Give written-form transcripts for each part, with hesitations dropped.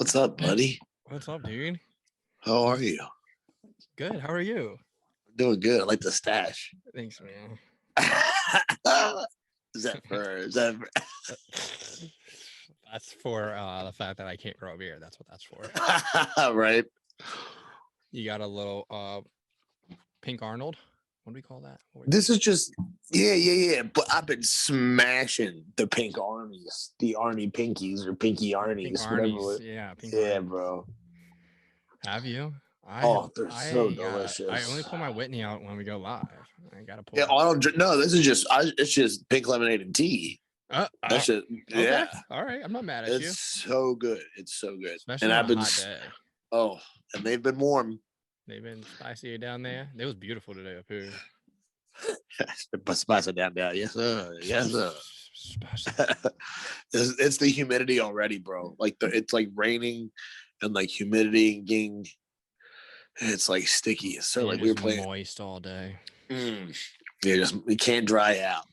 What's up, buddy? What's up, dude? How are you? Good. How are you? Doing good. I like the stash. Thanks, man. Is that for? That's for the fact that I can't grow a beard. That's what that's for. Right. You got a little pink Arnold. What do we call that? This is just yeah. But I've been smashing the pink Arnie's, the Arnie Pinkies or Pinky Arnie's, whatever. Yeah, pink yeah, Arnie's. Bro. Have you? They're so delicious. I only pull my Whitney out when we go live. I gotta pull. Yeah, I don't. No, this is just. It's just pink lemonade and tea. That's it. Okay. Yeah. All right. I'm not mad at you. It's so good. It's so good. Especially and on I've been. A hot day. Oh, and they've been warm. They've been spicy down there. It was beautiful today up here. But spicy down there. Yes, sir. Yes, sir. It's the humidity already, bro. Like it's like raining and like humidity and getting. It's like sticky. So like we were playing moist all day. Yeah, we can't dry out.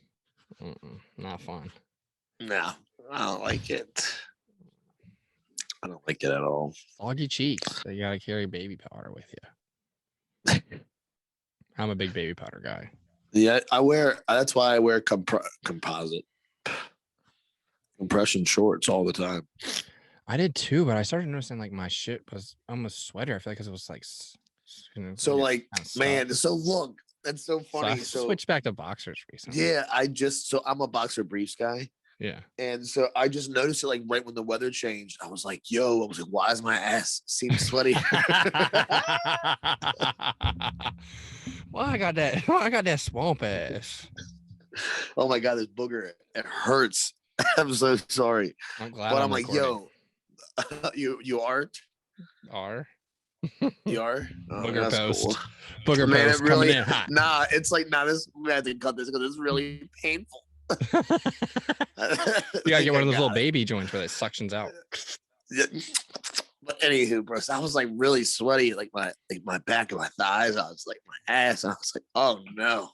Not fun. No, I don't like it. I don't like it at all. Foggy cheeks. So you gotta carry baby powder with you. I'm a big baby powder guy. Yeah, that's why I wear composite compression shorts all the time. I did too, but I started noticing like my shit was almost sweater. I feel like because it was like, so like, man. So look, that's so funny. So I switched back to boxers recently. Yeah, I'm a boxer briefs guy. Yeah, and so I just noticed it like right when the weather changed. I was like, why is my ass seem sweaty? Well, I got that swamp ass. Oh my god, this booger, it hurts. I'm so sorry. I'm glad. But I'm like, recording. You aren't? You are? Oh, booger post. Cool. Booger man, post it really, coming in hot. Nah, it's like, this, we have to cut this because it's really painful. You gotta get one of those little baby joints where it suctions out. But anywho, bro, so I was like really sweaty, like my back and my thighs. I was like my ass, and I was like, oh no.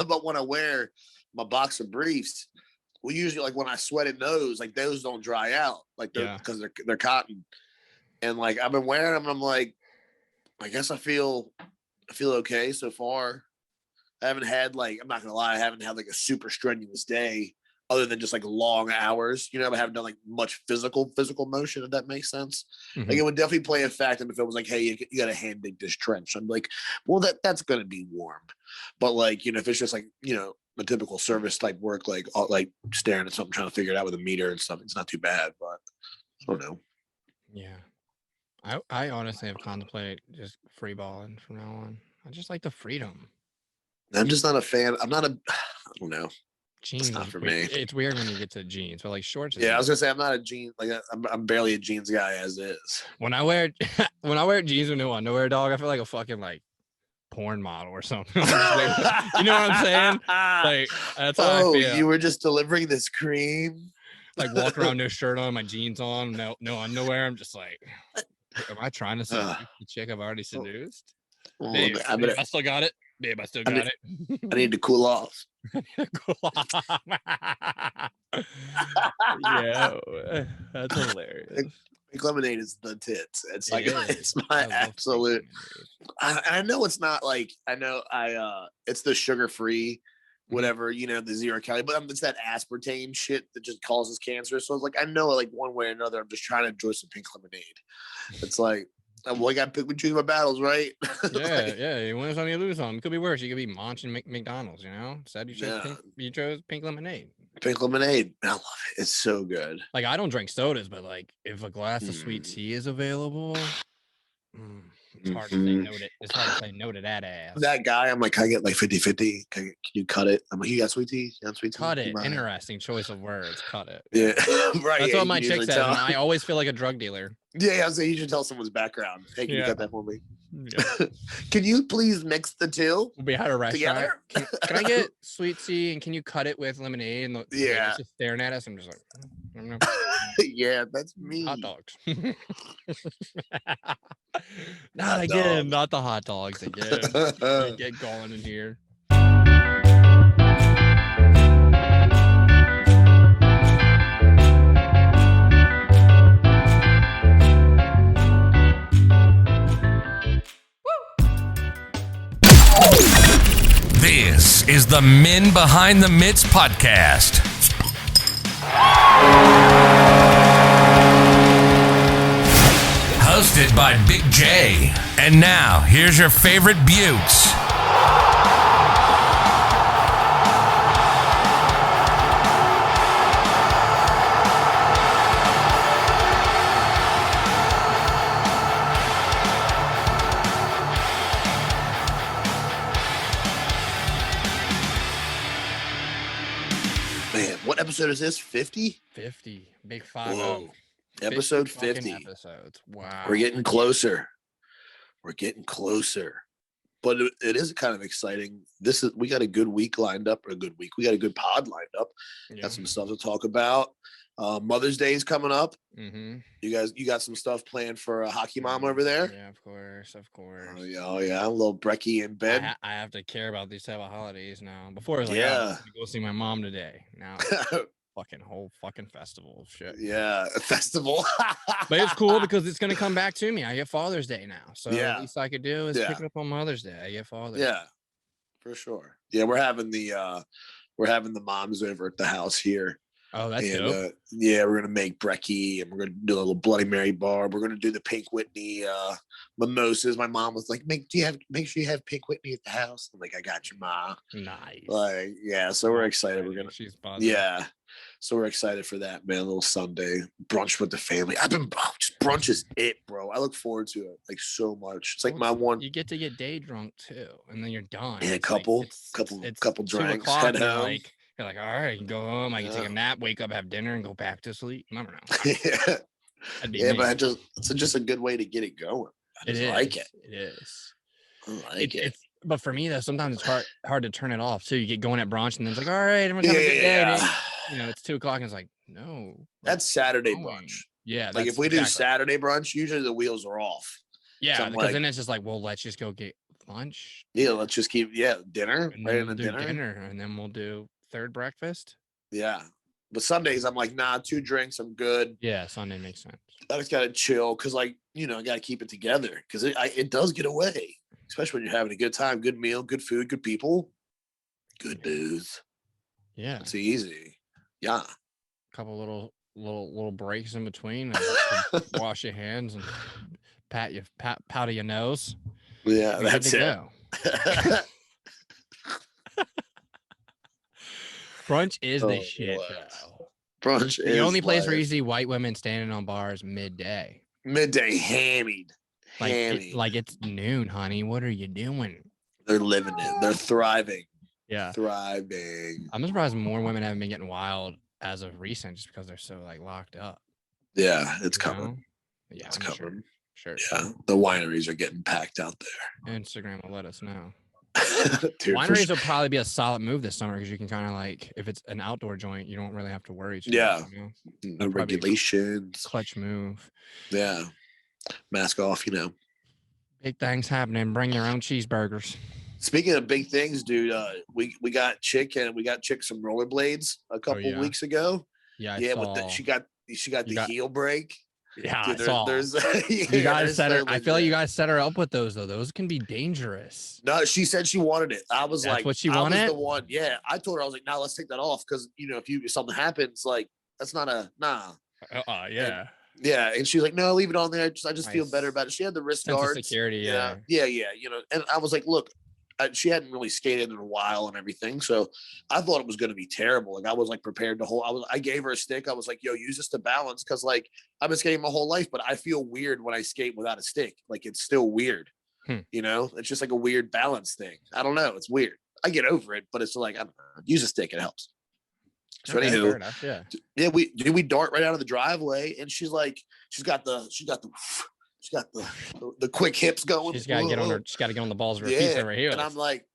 But when I wear my boxer briefs, well, usually like when I sweat in those, like those don't dry out, like because they're cotton. And like I've been wearing them, and I'm like, I guess I feel okay so far. I haven't had like, I'm not gonna lie, I haven't had like a super strenuous day other than just like long hours. I haven't done like much physical motion, if that makes sense. Mm-hmm. Like it would definitely play a factor if it was like, hey, you got to hand dig this trench. I'm like, well, that's gonna be warm. But like, if it's just like, a typical service type work, like staring at something, trying to figure it out with a meter and stuff, it's not too bad. But I don't know. Yeah, I honestly have contemplated just free balling from now on. I just like the freedom. I'm just not a fan. I don't know. Jeans, it's not for me. It's weird when you get to jeans, but like shorts. Yeah, I was gonna say I'm not a jeans. Like I'm barely a jeans guy as is. When I wear jeans with no underwear, dog, I feel like a fucking like porn model or something. You know what I'm saying? Like that's how I feel. You were just delivering this cream. Like walk around no shirt on, my jeans on, no underwear. I'm just like, am I trying to seduce the chick I've already seduced? Babe, I still got it. Babe, I still got it. I need to cool off. Yeah, that's hilarious. Pink lemonade is the tits. It's like it's my absolute. I know it's not like it's the sugar-free, whatever, the 0 calorie, but it's that aspartame shit that just causes cancer. So it's like I know like one way or another, I'm just trying to enjoy some pink lemonade. It's like. Well, I got to choose my battles, right? Yeah. You win some, you lose some. It could be worse. You could be munching McDonald's, Instead, you chose pink lemonade. Pink lemonade. I love it. It's so good. Like, I don't drink sodas, but like, if a glass of sweet tea is available, it's hard to say no to. It's hard to say no to that ass. That guy, I'm like, can I get like 50-50? Can you cut it? I'm like, you got sweet tea? You got sweet tea? Cut it. Interesting choice of words. Cut it. Yeah, right. That's what my chick says. And I always feel like a drug dealer. Yeah, I was saying you should tell someone's background. Hey, can you cut that for me? Yeah. Can you please mix the two? We had a restaurant. Can I get sweet tea and can you cut it with lemonade? And just staring at us. I'm just like, I don't know. Yeah, that's me. Hot dogs. Not again. Not the hot dogs again. Get going in here. This is the Men Behind the Mitts podcast. Hosted by Big J. And now, here's your favorite Buttes. Man, what episode is this? 50? 50. Big 5. Whoa. Episode 50. Episodes. Wow. We're getting closer. But it is kind of exciting. We got a good week lined up, or a good week. We got a good pod lined up. Yeah. Got some stuff to talk about. Mother's Day is coming up. Mm-hmm. You got some stuff planned for a hockey mom over there? Yeah, of course. Oh yeah. A little brekkie in bed. I have to care about these type of holidays now. Before it was like, yeah, I'm go see my mom today. Now whole festival of shit. Yeah, a festival. But it's cool because it's gonna come back to me. I get Father's Day now. So yeah. At least I could do is pick it up on Mother's Day. I get Father's Day. For sure. Yeah, we're having the moms over at the house here. Oh, that's dope. We're gonna make brekkie, and we're gonna do a little Bloody Mary bar. We're gonna do the Pink Whitney mimosas. My mom was like, make sure you have Pink Whitney at the house. I'm like, I got you, Ma. Nice. Like, yeah, so we're excited. We're gonna so we're excited for that, man. A little Sunday brunch with the family. Brunch is it, bro. I look forward to it like so much. It's like my one. You get to get day drunk too, and then you're done. Yeah, couple drinks. Head home. You're like, all right, you can go home. I can take a nap, wake up, have dinner, and go back to sleep. I don't know. But it's just a good way to get it going. I like it. It is. I like it. But for me, though, sometimes it's hard to turn it off. So you get going at brunch, and then it's like, all right, everyone's having a good day. And it's 2:00, and it's like, no. That's Saturday brunch. Yeah. Like if we do Saturday brunch, usually the wheels are off. Yeah, because then it's just like, well, let's just go get lunch. Yeah, let's just keep dinner. And then we'll do dinner, and then we'll do third breakfast. Yeah. But Sundays, I'm like, nah, 2 drinks, I'm good. Yeah, Sunday makes sense. I just gotta chill because, I gotta keep it together because it does get away, especially when you're having a good time, good meal, good food, good people, good booze. Yeah, it's easy. Yeah, a couple little breaks in between. And wash your hands and powder your nose. Yeah, that's it. Go. Brunch is the shit, bro. Brunch is the only place where you see white women standing on bars midday. Hammied. Like it's noon, honey. What are you doing? They're living it. They're thriving. Yeah. Thriving. I'm surprised more women haven't been getting wild as of recent just because they're so locked up. Yeah, it's coming. Yeah, it's coming. Sure. Yeah, the wineries are getting packed out there. Instagram will let us know. Dude, wineries will probably be a solid move this summer because you can kind of if it's an outdoor joint, you don't really have to worry. No regulations. Clutch move. Yeah. Mask off, Big things happening. Bring your own cheeseburgers. Speaking of big things, dude, we got Chick some rollerblades a couple weeks ago. Yeah, but she got the heel break. Yeah, dude, there's you guys set her. I feel like you guys set her up with those though. Those can be dangerous. No, she said she wanted it. I was That's like, what she wanted. I was the one. Yeah, I told her I was like, nah, let's take that off because if something happens, that's not a nah. Yeah. And she's like, no, leave it on there. I just feel better about it. She had the wrist guards. Security. Yeah. And I was like, look. She hadn't really skated in a while and everything, so I thought it was going to be terrible. I was prepared to hold. I gave her a stick. I was like, "Yo, use this to balance," because I've been skating my whole life, but I feel weird when I skate without a stick. It's still weird. It's just a weird balance thing. I don't know. It's weird. I get over it, but it's I don't know. Use a stick. It helps. So anywho, we dart right out of the driveway, and she's got the quick hips going. She's got to get on her. She's got to get on the balls of her feet over here. And I'm like,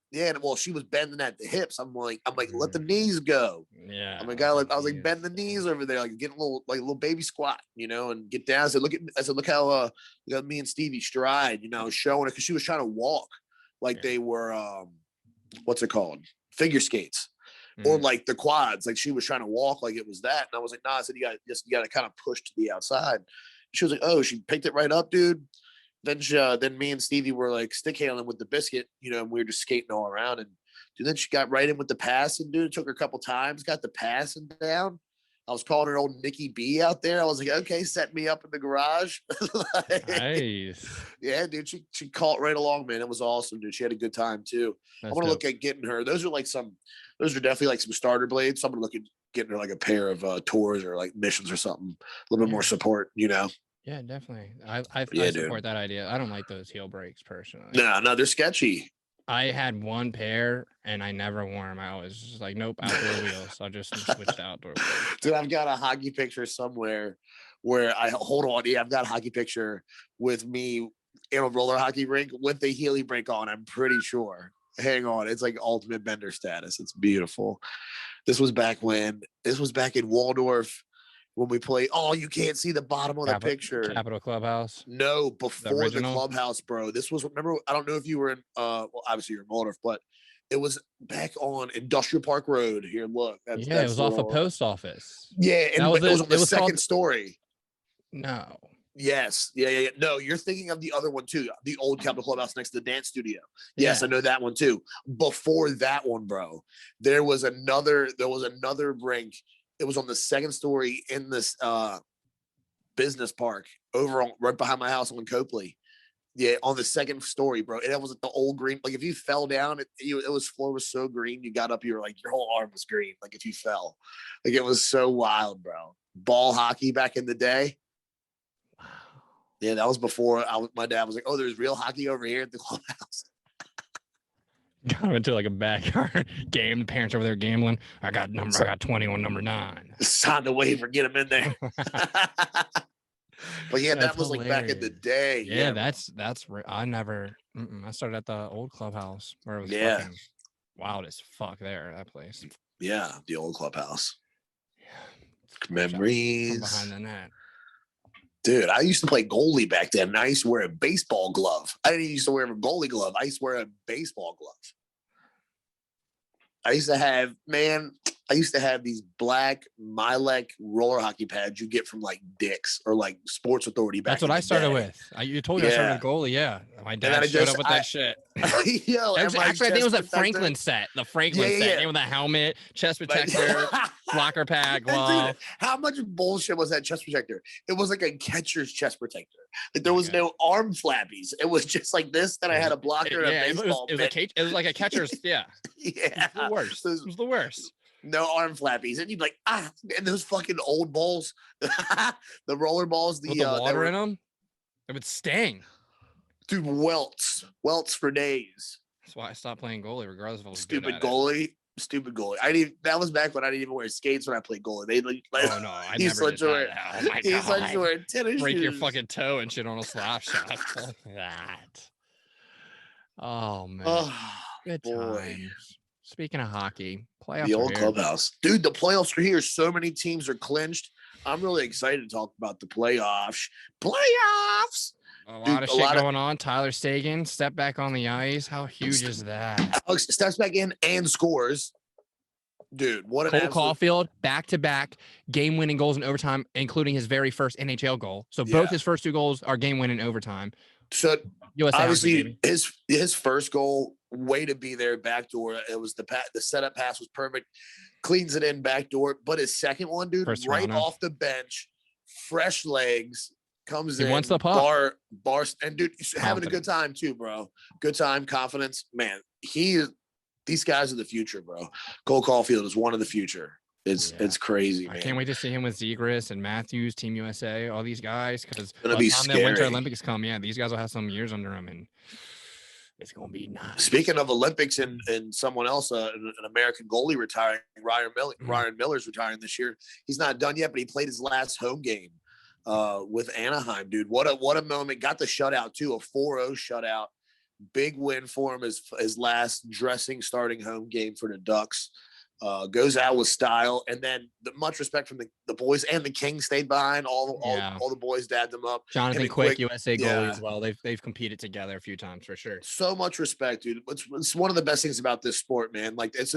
she was bending at the hips. I'm like, let the knees go. Yeah. I was bend the knees over there, get a little baby squat, and get down. I said, look how me and Stevie stride, showing it because she was trying to walk they were what's it called? Figure skates. Or the quads, she was trying to walk like it was that. And I was like, nah, I said, you got to kind of push to the outside. She was like, oh, she picked it right up, dude. Then me and Stevie were stick handling with the biscuit, and we were just skating all around. And Dude, then she got right in with the passing, dude. It took her a couple times, got the passing down. I was calling her old Nikki B out there. I was like, okay, set me up in the garage. Nice. Yeah, dude. She caught right along, man. It was awesome, dude. She had a good time too. I want to look at getting her. Those are definitely like some starter blades. So I'm gonna look at getting her like a pair of tours or like missions or something. A little bit more support, Yeah, definitely. I support that idea. I don't like those heel breaks personally. No, they're sketchy. I had one pair and I never wore them. I was just like, nope, outdoor wheels. So I just switched to outdoor wheels. Dude, I've got a hockey picture somewhere where hold on. Yeah, I've got a hockey picture with me in a roller hockey rink with the Healy break on. I'm pretty sure. Hang on. It's like ultimate bender status. It's beautiful. This was back in Waldorf when we played. Oh, you can't see the bottom of the picture. Capitol Clubhouse? No, before the clubhouse, bro. This was, remember, I don't know if you were in, well, obviously you're in Waldorf, but it was back on Industrial Park Road. Here, look. It was off a post office. Yeah, and it was on the second story. No. Yes. Yeah. No, you're thinking of the other one too. The old Capitol Clubhouse next to the dance studio. Yes, I know that one too. Before that one, bro, there was another rink. It was on the second story in this business park over on right behind my house on Copley. Yeah, on the second story, bro. And it was like the old green. Like if you fell down, floor was so green. You got up, you were like your whole arm was green. Like if you fell, like it was so wild, bro. Ball hockey back in the day. Yeah, that was before my dad was like, "Oh, there's real hockey over here at the clubhouse." Got into like a backyard game. The parents over there gambling. I got 21, number 9. Sign the waiver, get him in there. But yeah, that was hilarious. Like back in the day. Yeah, that's. I started at the old clubhouse where it was fucking wild as fuck there. That place. Yeah, the old clubhouse. Yeah, memories behind the net. Dude, I used to play goalie back then, and I used to wear a baseball glove. I didn't used to wear a goalie glove. I used to wear a baseball glove. I used to have these black Milek roller hockey pads you get from like Dick's or like Sports Authority back. That's what I started with. You told me I started with goalie. Yeah, my dad showed up with that shit. Actually, I think it was a Franklin set. The Franklin set with a helmet, chest protector, blocker pad, glove. Dude, how much bullshit was that chest protector? It was like a catcher's chest protector. Like there was no arm flappies. It was just like this. That I had a blocker. It was like a catcher's. Yeah. Yeah. It was the worst. It was the worst. No arm flappies, and you'd be like, and those fucking old balls, the roller balls, with the water in them, it would sting. Dude, welts for days. That's why I stopped playing goalie, regardless of what was stupid goalie. That was back when I didn't even wear skates when I played goalie. They like, oh no, I never did that. Oh my God. Like to wear tennis break shoes. Your fucking toe and shit on a slap shot. That. Oh man, good times. Speaking of hockey, playoffs. The old clubhouse. Dude, the playoffs are here. So many teams are clinched. I'm really excited to talk about the playoffs. Playoffs! A lot of shit going on. Tyler Seguin, step back on the ice. How huge is that? Alex steps back in and scores. Dude, what an Cole Caulfield, back-to-back game-winning goals in overtime, including his very first NHL goal. So both his first 2 goals are game-winning overtime. So USA obviously his first goal, way to be there, backdoor. It was the setup pass was perfect, cleans it in backdoor. But his second one, dude, right off the bench, fresh legs, comes in. He wants the puck. Bar, and dude, having a good time too, bro. Good time, confidence, man. These guys are the future, bro. Cole Caulfield is one of the future. It's crazy, man. I can't wait to see him with Zegras and Matthews, Team USA, all these guys, because by the time the Winter Olympics come, these guys will have some years under them, and it's gonna be nice. Speaking of Olympics and someone else, an American goalie retiring, Ryan Miller's retiring this year. He's not done yet, but he played his last home game with Anaheim, dude. What a moment! Got the shutout too, a 4-0 shutout. Big win for him. His last starting home game for the Ducks. Goes out with style, and then much respect from the boys, and the Kings stayed behind. All the boys dabbed them up. Jonathan Quick, USA goalie as well. They've competed together a few times for sure. So much respect, dude. It's one of the best things about this sport, man. Like it's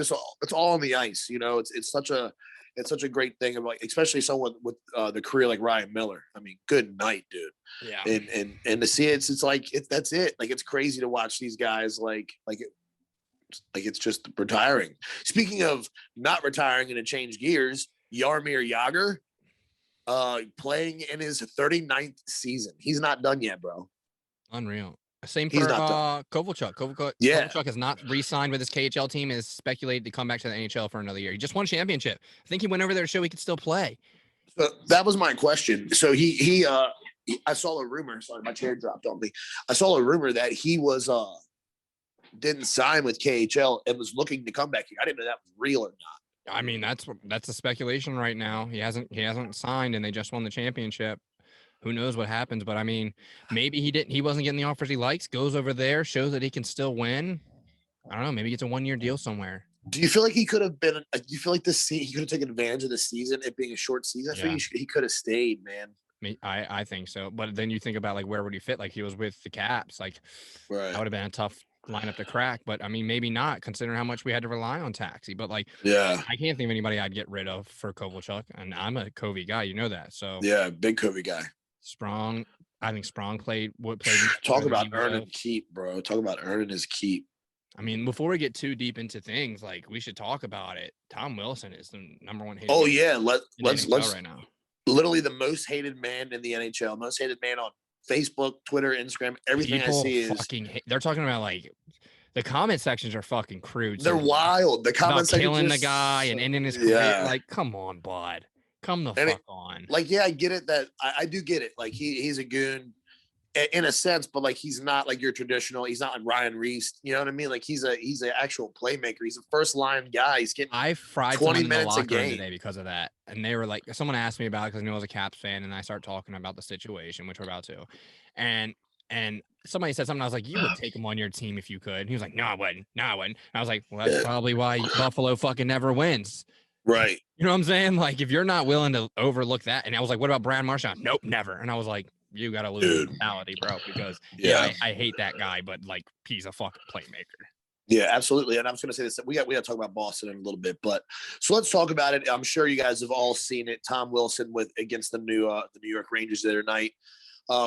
all on the ice. You know, it's such a great thing about, especially someone with the career like Ryan Miller. I mean, good night, dude. Yeah. And to see it, it's like that's it. Like it's crazy to watch these guys like Like, it's just retiring. Speaking of not retiring and to change gears, Jaromir Jagr, playing in his 39th season. He's not done yet, bro. Unreal. Same for Kovalchuk. Kovalchuk has not re-signed with his KHL team and is speculated to come back to the NHL for another year. He just won a championship. I think he went over there to show he could still play. So that was my question. So I saw a rumor. Sorry, my chair dropped on me. I saw a rumor that he was didn't sign with KHL and was looking to come back here. I didn't know that was real or not. I mean, that's a speculation right now. He hasn't signed, and they just won the championship. Who knows what happens? But I mean, maybe he wasn't getting the offers he likes. Goes over there, shows that he can still win. I don't know. Maybe it's a 1-year deal somewhere. Do you feel like he could have been? Do you feel like he could have taken advantage of the season, it being a short season? I feel he could have stayed, man. I think so. But then you think about, like, where would he fit? Like, he was with the Caps. Like, that would have been a tough lineup to crack. But I mean, maybe not, considering how much we had to rely on Taxi. But like, I can't think of anybody I'd get rid of for Kovalchuk, and I'm a Covey guy, you know that. So big Covey guy. Sprong, I think Sprong played. Talk about earning keep, bro. Talk about earning his keep. I mean, before we get too deep into things, like, we should talk about it. Tom Wilson is the number one hated. Oh yeah, let's right now. Literally the most hated man in the NHL, most hated man on Facebook, Twitter, Instagram. Everything People I see is they're talking about, like, the comment sections are fucking crude. They're wild. The comment section killing the guy and ending his career. Like, come on, bud. Come the fuck on. Like, yeah, I get it. That I do get it. Like, he's a goon in a sense, but like, he's not like your traditional. He's not like Ryan Reese. You know what I mean? Like, he's an actual playmaker. He's a first line guy. He's getting. I fried 20 minutes a game today because of that, and they were like, someone asked me about it because I knew I was a Caps fan, and I started talking about the situation, which we're about to, and somebody said something. I was like, you would take him on your team if you could. And he was like, no, I wouldn't. No, I wouldn't. And I was like, well, that's probably why Buffalo fucking never wins. Right. You know what I'm saying? Like, if you're not willing to overlook that. And I was like, what about Brad Marchand? Nope, never. And I was like, you got to lose mentality, bro, because I hate that guy, but like, he's a fucking playmaker. Yeah, absolutely. And I was going to say this, we got to talk about Boston in a little bit, but so let's talk about it. I'm sure you guys have all seen it. Tom Wilson against the New York Rangers the other night.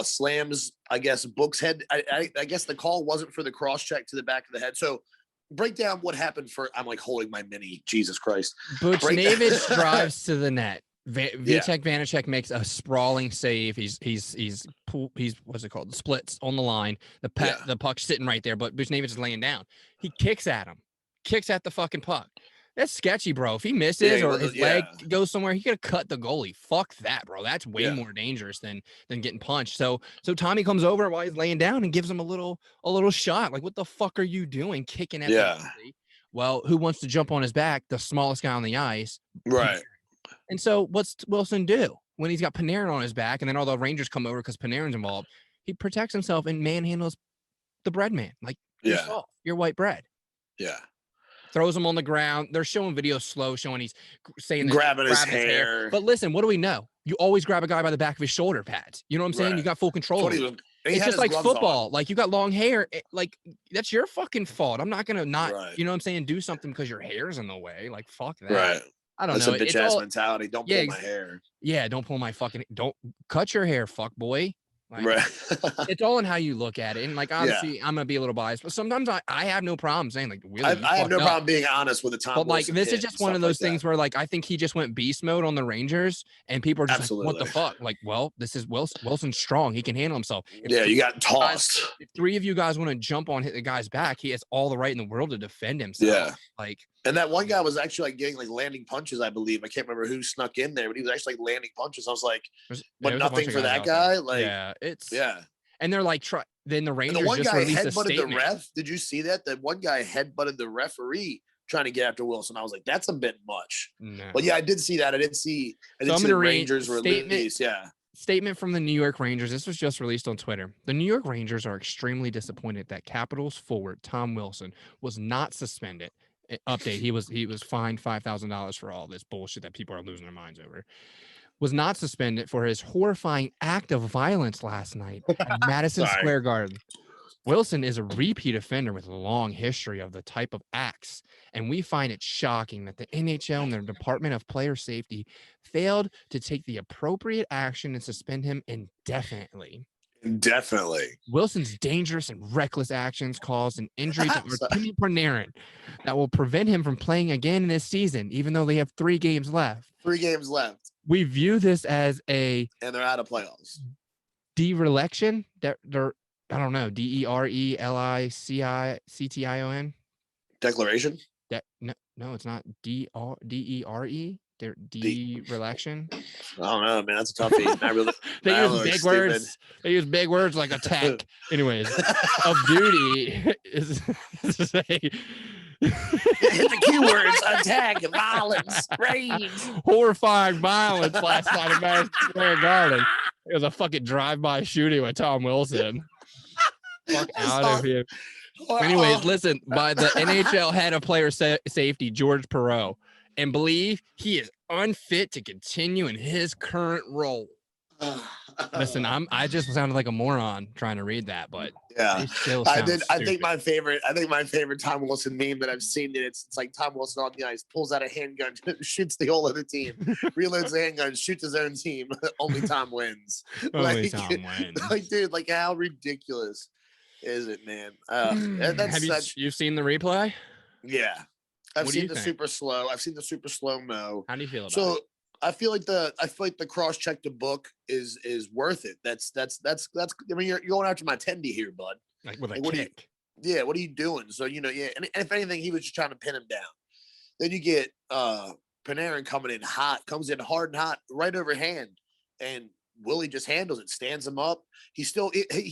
Slams, I guess, Book's head. I guess the call wasn't for the cross check to the back of the head. So break down what happened I'm like holding my mini. Jesus Christ. Buchnevich drives to the net. Vitek Vanacek makes a sprawling save. He's what's it called? The splits on the line. The puck's sitting right there, but Buchnevich is laying down. He kicks at the fucking puck. That's sketchy, bro. If he misses or his leg goes somewhere, he could have cut the goalie. Fuck that, bro. That's way more dangerous than getting punched. So Tommy comes over while he's laying down and gives him a little shot. Like, what the fuck are you doing, kicking at the goalie? Well, who wants to jump on his back? The smallest guy on the ice, right? And so, what's Wilson do when he's got Panarin on his back, and then all the Rangers come over because Panarin's involved? He protects himself and manhandles the bread man, like yourself, your white bread. Yeah. Throws him on the ground. They're showing videos slow, showing he's saying grabbing his hair. But listen, what do we know? You always grab a guy by the back of his shoulder pads. You know what I'm saying? Right. You got full control. It's just like football. Like, you got long hair. Like, that's your fucking fault. I'm not gonna you know what I'm saying, do something because your hair's in the way. Like, fuck that. Right. I don't know. That's a bitch ass mentality. Don't pull my hair. Yeah, don't pull my don't cut your hair, fuck boy. Like, right. It's all in how you look at it. And like, obviously, I'm gonna be a little biased, but sometimes I have no problem saying, like, really, I have no problem being honest with the Tom. But like, this is just one of those things where, like, I think he just went beast mode on the Rangers, and people are just like, what the fuck? Like, well, this is Wilson's strong. He can handle himself. You got tossed. If 3 of you guys want to jump on, hit the guy's back, he has all the right in the world to defend himself. Yeah. Like, and that one guy was actually like getting like landing punches, I believe. I can't remember who snuck in there, but he was actually like landing punches. I was like, but nothing for that guy. Like, And they're like, then the Rangers and the one just guy released a headbutted statement. The ref. Did you see that? The one guy headbutted the referee trying to get after Wilson. I was like, that's a bit much. No. But yeah, I did see that. I didn't see the Rangers release. Yeah. Statement from the New York Rangers. This was just released on Twitter. The New York Rangers are extremely disappointed that Capitals forward Tom Wilson was not suspended. Update: He was fined $5,000 for all this bullshit that people are losing their minds over. Was not suspended for his horrifying act of violence last night at Madison Square Garden. Wilson is a repeat offender with a long history of the type of acts, and we find it shocking that the NHL and their Department of Player Safety failed to take the appropriate action and suspend him indefinitely. Definitely. Wilson's dangerous and reckless actions caused an injury to Artemi Panarin that will prevent him from playing again this season, even though they have 3 games left. 3 games left. We view this as and they're out of playoffs. Dereliction. They're I don't know. DERELICICTION. Declaration. No, it's not DERE. They're dereliction. I don't know, man. That's a toughie. They use big words. They use big words like attack. Anyways, of duty is say the keywords: attack, violence, rage, horrifying violence last night in Madison Square Garden. It was a fucking drive-by shooting with Tom Wilson. Fuck out of here. Anyways, listen, by the NHL head of player safety, George Perreault, and believe he is unfit to continue in his current role. Listen, I just sounded like a moron trying to read that, but yeah, I did. I think my favorite Tom Wilson meme that I've seen it's like Tom Wilson on the ice, pulls out a handgun, shoots the whole other team, reloads the handgun, shoots his own team. Only Tom wins. Only Tom wins. Like, dude, like how ridiculous is it, man? You've seen the replay? Yeah. I've seen the super slow. I've seen the super slow mo. How do you feel about it? So I feel like the cross check the book is worth it. That's I mean, you're going after my tendy here, bud. Like with a kick. What are you doing? So and if anything, he was just trying to pin him down. Then you get Panarin coming in hot, comes in hard and hot, right overhand, and Willie just handles it, stands him up. He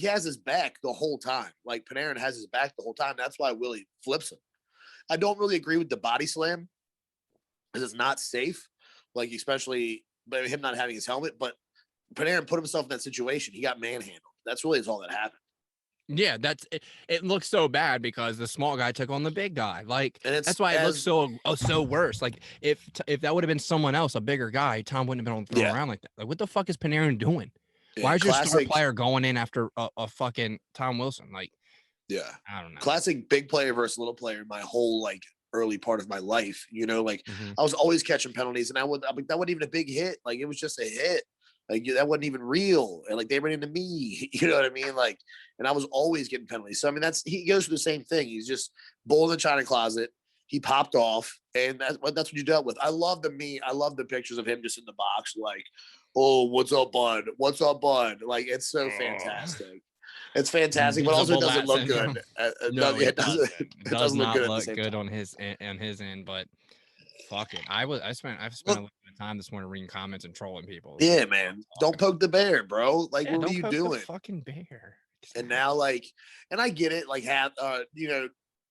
has his back the whole time. Like Panarin has his back the whole time. That's why Willie flips him. I don't really agree with the body slam because it's not safe, like especially by him not having his helmet. But Panarin put himself in that situation. He got manhandled. That's really all that happened. Yeah, that's it. It looks so bad because the small guy took on the big guy. Like that's why it looks so worse. Like if that would have been someone else, a bigger guy, Tom wouldn't have been thrown around like that. Like what the fuck is Panarin doing? Yeah, why is your star player going in after a fucking Tom Wilson? Like, yeah, I don't know. Classic big player versus little player. My whole like early part of my life, I was always catching penalties, and that wasn't even a big hit. Like it was just a hit. Like that wasn't even real. And like they ran into me, you know what I mean? Like, and I was always getting penalties. So I mean, he goes through the same thing. He's just bull in the china closet. He popped off, and that's what you dealt with. I love the pictures of him just in the box, like, oh, what's up, bud? What's up, bud? Like it's so fantastic. It's fantastic, but also it doesn't look good. No, it doesn't. It does not look good on his end, but fuck it. I've spent a lot of time this morning reading comments and trolling people. Yeah, man. Don't poke the bear, bro. Like, what are you doing? The fucking bear. And now, and I get it. Like,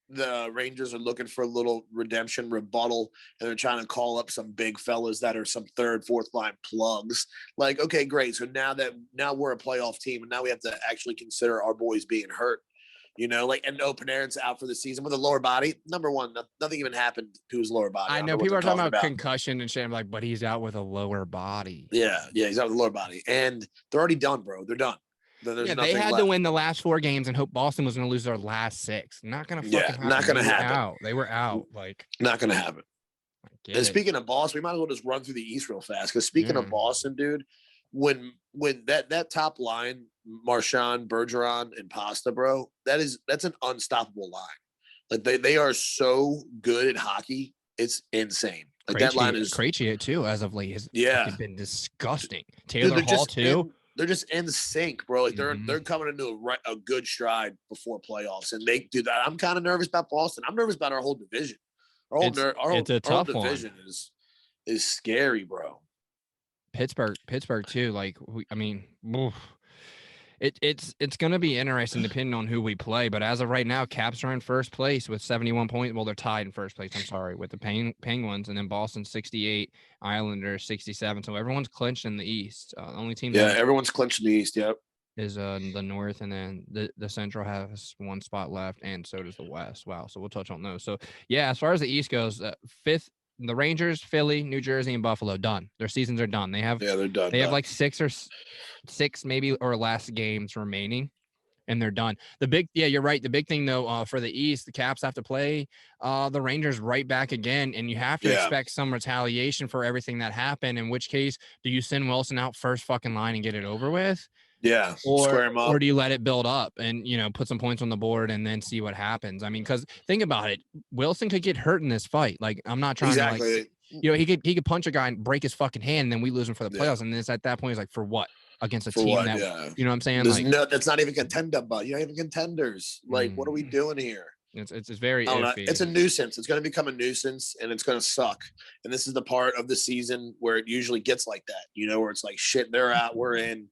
the Rangers are looking for a little redemption rebuttal, and they're trying to call up some big fellas that are some third, fourth line plugs. Like, okay, great. So now we're a playoff team, and now we have to actually consider our boys being hurt. And Panarin's out for the season with a lower body. Number one, nothing even happened to his lower body. I know people are talking about concussion and shit. I'm like, but he's out with a lower body. Yeah, he's out with a lower body, and they're already done, bro. They're done. They had to win the last 4 games and hope Boston was going to lose their last 6. Not going to fucking happen. Not going to happen. They were out. Like, not going to happen. And speaking of Boston, we might as well just run through the East real fast. Because speaking of Boston, dude, when that top line, Marchand, Bergeron, and Pasta, bro, that's an unstoppable line. Like they are so good at hockey, it's insane. Like that line is Krejci too as of late. Has been disgusting. Taylor Hall too. They're just in sync, bro. Like they're coming into a good stride before playoffs, and they do that. I'm kind of nervous about Boston. I'm nervous about our whole division. Our whole division is scary, bro. Pittsburgh too. Like it's going to be interesting depending on who we play. But as of right now, Caps are in first place with 71 points. Well, they're tied in first place. I'm sorry, with the Penguins, and then Boston 68, Islanders 67. So everyone's clinched in the East. The only team, everyone's clinched in the East. Yep, is the North, and then the Central has 1 spot left, and so does the West. Wow. So we'll touch on those. So yeah, as far as the East goes, 5th. The Rangers, Philly, New Jersey, and Buffalo done. Their seasons are done. They're done. They have like 6 maybe or less games remaining. and they're done. You're right. The big thing though, for the East, the Caps have to play the Rangers right back again, and you have to expect some retaliation for everything that happened. In which case, do you send Wilson out first fucking line and get it over with? Yeah, square him up. Or do you let it build up and, put some points on the board and then see what happens? I mean, because think about it, Wilson could get hurt in this fight. Like, I'm not trying to like, he could punch a guy and break his fucking hand, and then we lose him for the playoffs. And then it's at that point, he's like, for what? Against a team that, you know what I'm saying? That's not even contender, but you're not even contenders. Like, what are we doing here? It's very iffy. It's a nuisance. It's going to become a nuisance, and it's going to suck. And this is the part of the season where it usually gets like that, where it's like, shit, they're out, we're in.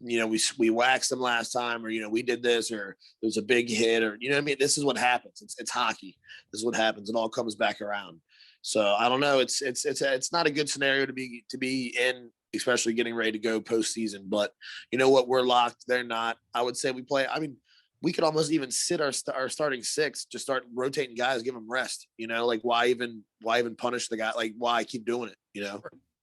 We waxed them last time, or we did this, or there's a big hit, or what I mean. This is what happens. It's hockey. This is what happens. It all comes back around. So I don't know. It's not a good scenario to be in, especially getting ready to go postseason. But you know what? We're locked. They're not. I would say we play. I mean, we could almost even sit our starting six, just start rotating guys, give them rest. Like why even punish the guy? Like why keep doing it?